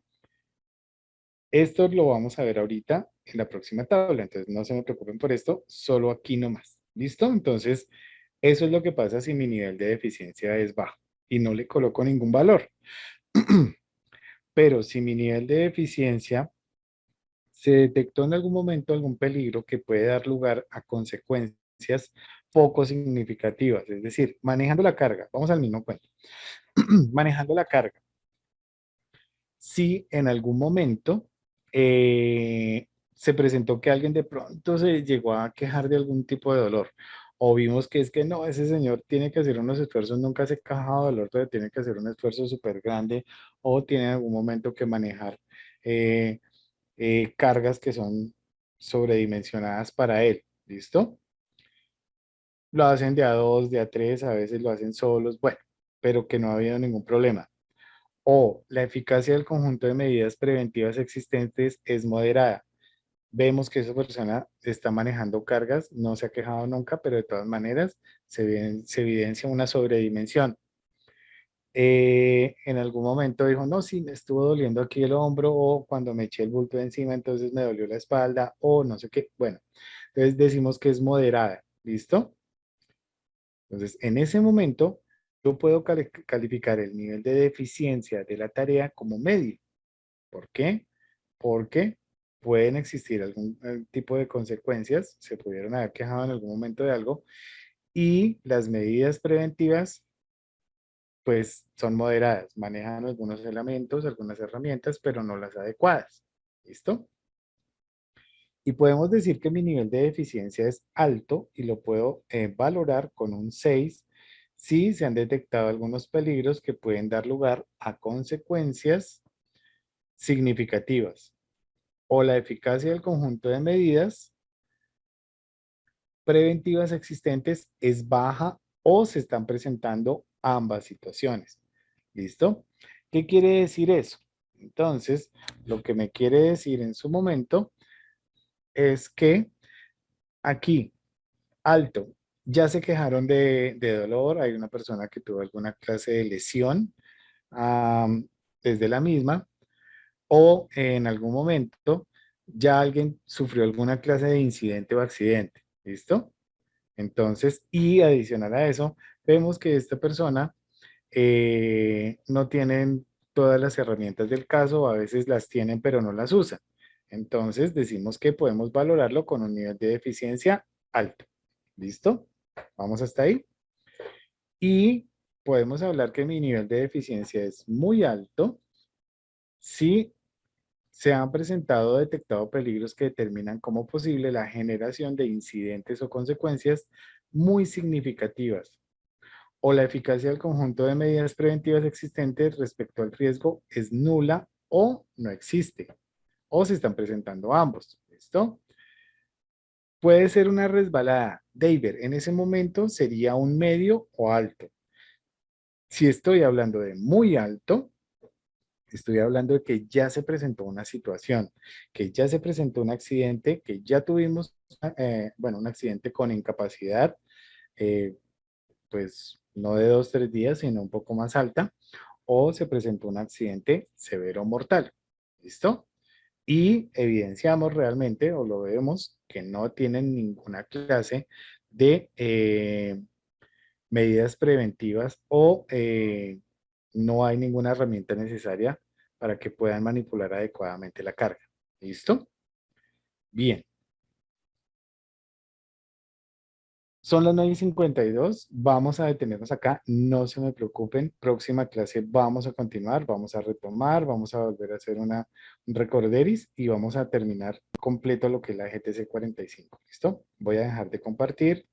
Esto lo vamos a ver ahorita en la próxima tabla, entonces no se me preocupen por esto, solo aquí nomás. ¿Listo? Entonces, eso es lo que pasa si mi nivel de deficiencia es bajo y no le coloco ningún valor. Pero si mi nivel de deficiencia se detectó en algún momento algún peligro que puede dar lugar a consecuencias poco significativas, es decir, manejando la carga, vamos al mismo cuento, manejando la carga. Si en algún momento se presentó que alguien de pronto se llegó a quejar de algún tipo de dolor, o vimos que es que no, ese señor tiene que hacer unos esfuerzos, nunca se ha quejado de dolor, pero tiene que hacer un esfuerzo súper grande, o tiene en algún momento que manejar eh, cargas que son sobredimensionadas para él. ¿Listo? Lo hacen de a dos, de a tres, a veces lo hacen solos, bueno, pero que no ha habido ningún problema. O la eficacia del conjunto de medidas preventivas existentes es moderada. Vemos que esa persona está manejando cargas, no se ha quejado nunca, pero de todas maneras se evidencia una sobredimensión. En algún momento dijo, no, sí, me estuvo doliendo aquí el hombro o cuando me eché el bulto de encima, entonces me dolió la espalda o no sé qué. Bueno, entonces decimos que es moderada. ¿Listo? Entonces, en ese momento, yo puedo calificar el nivel de deficiencia de la tarea como medio. ¿Por qué? Porque pueden existir algún tipo de consecuencias, se pudieron haber quejado en algún momento de algo, y las medidas preventivas, pues, son moderadas, manejan algunos elementos, algunas herramientas, pero no las adecuadas. ¿Listo? Y podemos decir que mi nivel de deficiencia es alto y lo puedo valorar con un 6 si se han detectado algunos peligros que pueden dar lugar a consecuencias significativas o la eficacia del conjunto de medidas preventivas existentes es baja o se están presentando ambas situaciones. ¿Listo? ¿Qué quiere decir eso? Entonces, lo que me quiere decir en su momento es que aquí alto. Ya se quejaron de dolor. Hay una persona que tuvo alguna clase de lesión desde la misma o en algún momento ya alguien sufrió alguna clase de incidente o accidente. ¿Listo? Entonces, y adicional a eso, vemos que esta persona no tienen todas las herramientas del caso, a veces las tienen pero no las usan. Entonces, decimos que podemos valorarlo con un nivel de eficiencia alto. ¿Listo? Vamos hasta ahí. Y podemos hablar que mi nivel de eficiencia es muy alto si Se han presentado o detectado peligros que determinan como posible la generación de incidentes o consecuencias muy significativas, o la eficacia del conjunto de medidas preventivas existentes respecto al riesgo es nula o no existe, o se están presentando ambos. ¿Listo? Puede ser una resbalada. David, en ese momento sería un medio o alto. Si estoy hablando de muy alto, estoy hablando de que ya se presentó una situación, que ya se presentó un accidente, que ya tuvimos, bueno, un accidente con incapacidad, eh, pues no de 2, 3 días, sino un poco más alta, o se presentó un accidente severo o mortal. ¿Listo? Y evidenciamos realmente, o lo vemos, que no tienen ninguna clase de medidas preventivas o no hay ninguna herramienta necesaria para que puedan manipular adecuadamente la carga. ¿Listo? Bien. Son las 9:52. Vamos a detenernos acá. No se me preocupen. Próxima clase vamos a continuar, vamos a retomar, vamos a volver a hacer un recorderis y vamos a terminar completo lo que es la GTC 45. ¿Listo? Voy a dejar de compartir.